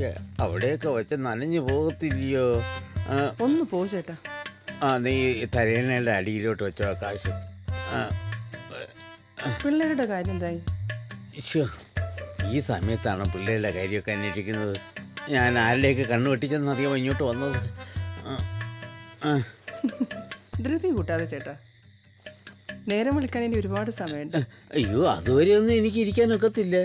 അവിടെയൊക്കെ വെച്ച് നനഞ്ഞു പോകത്തില്ലയോ? ഒന്ന് പോ ചേട്ടാ. നീ തലേണയുടെ അടിയിലോട്ട് വെച്ചോ ആ കാശ്. പിള്ളേരുടെ കാര്യം എന്തായി? ഈ സമയത്താണ് പിള്ളേരുടെ കാര്യമൊക്കെ അന്വേഷിക്കുന്നത്. ഞാൻ ആരിലേക്ക് കണ്ണു വെട്ടിച്ചെന്നറിയാമോ ഇങ്ങോട്ട് വന്നത്? ധൃതി കൂട്ടാതെ ചേട്ടാ, നേരം വിളിക്കാൻ ഇനി ഒരുപാട് സമയമുണ്ട്. അയ്യോ, അതുവരെ ഒന്നും എനിക്ക് ഇരിക്കാനൊക്കത്തില്ല.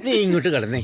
നീ ഇങ്ങോട്ട് കിടന്നേ.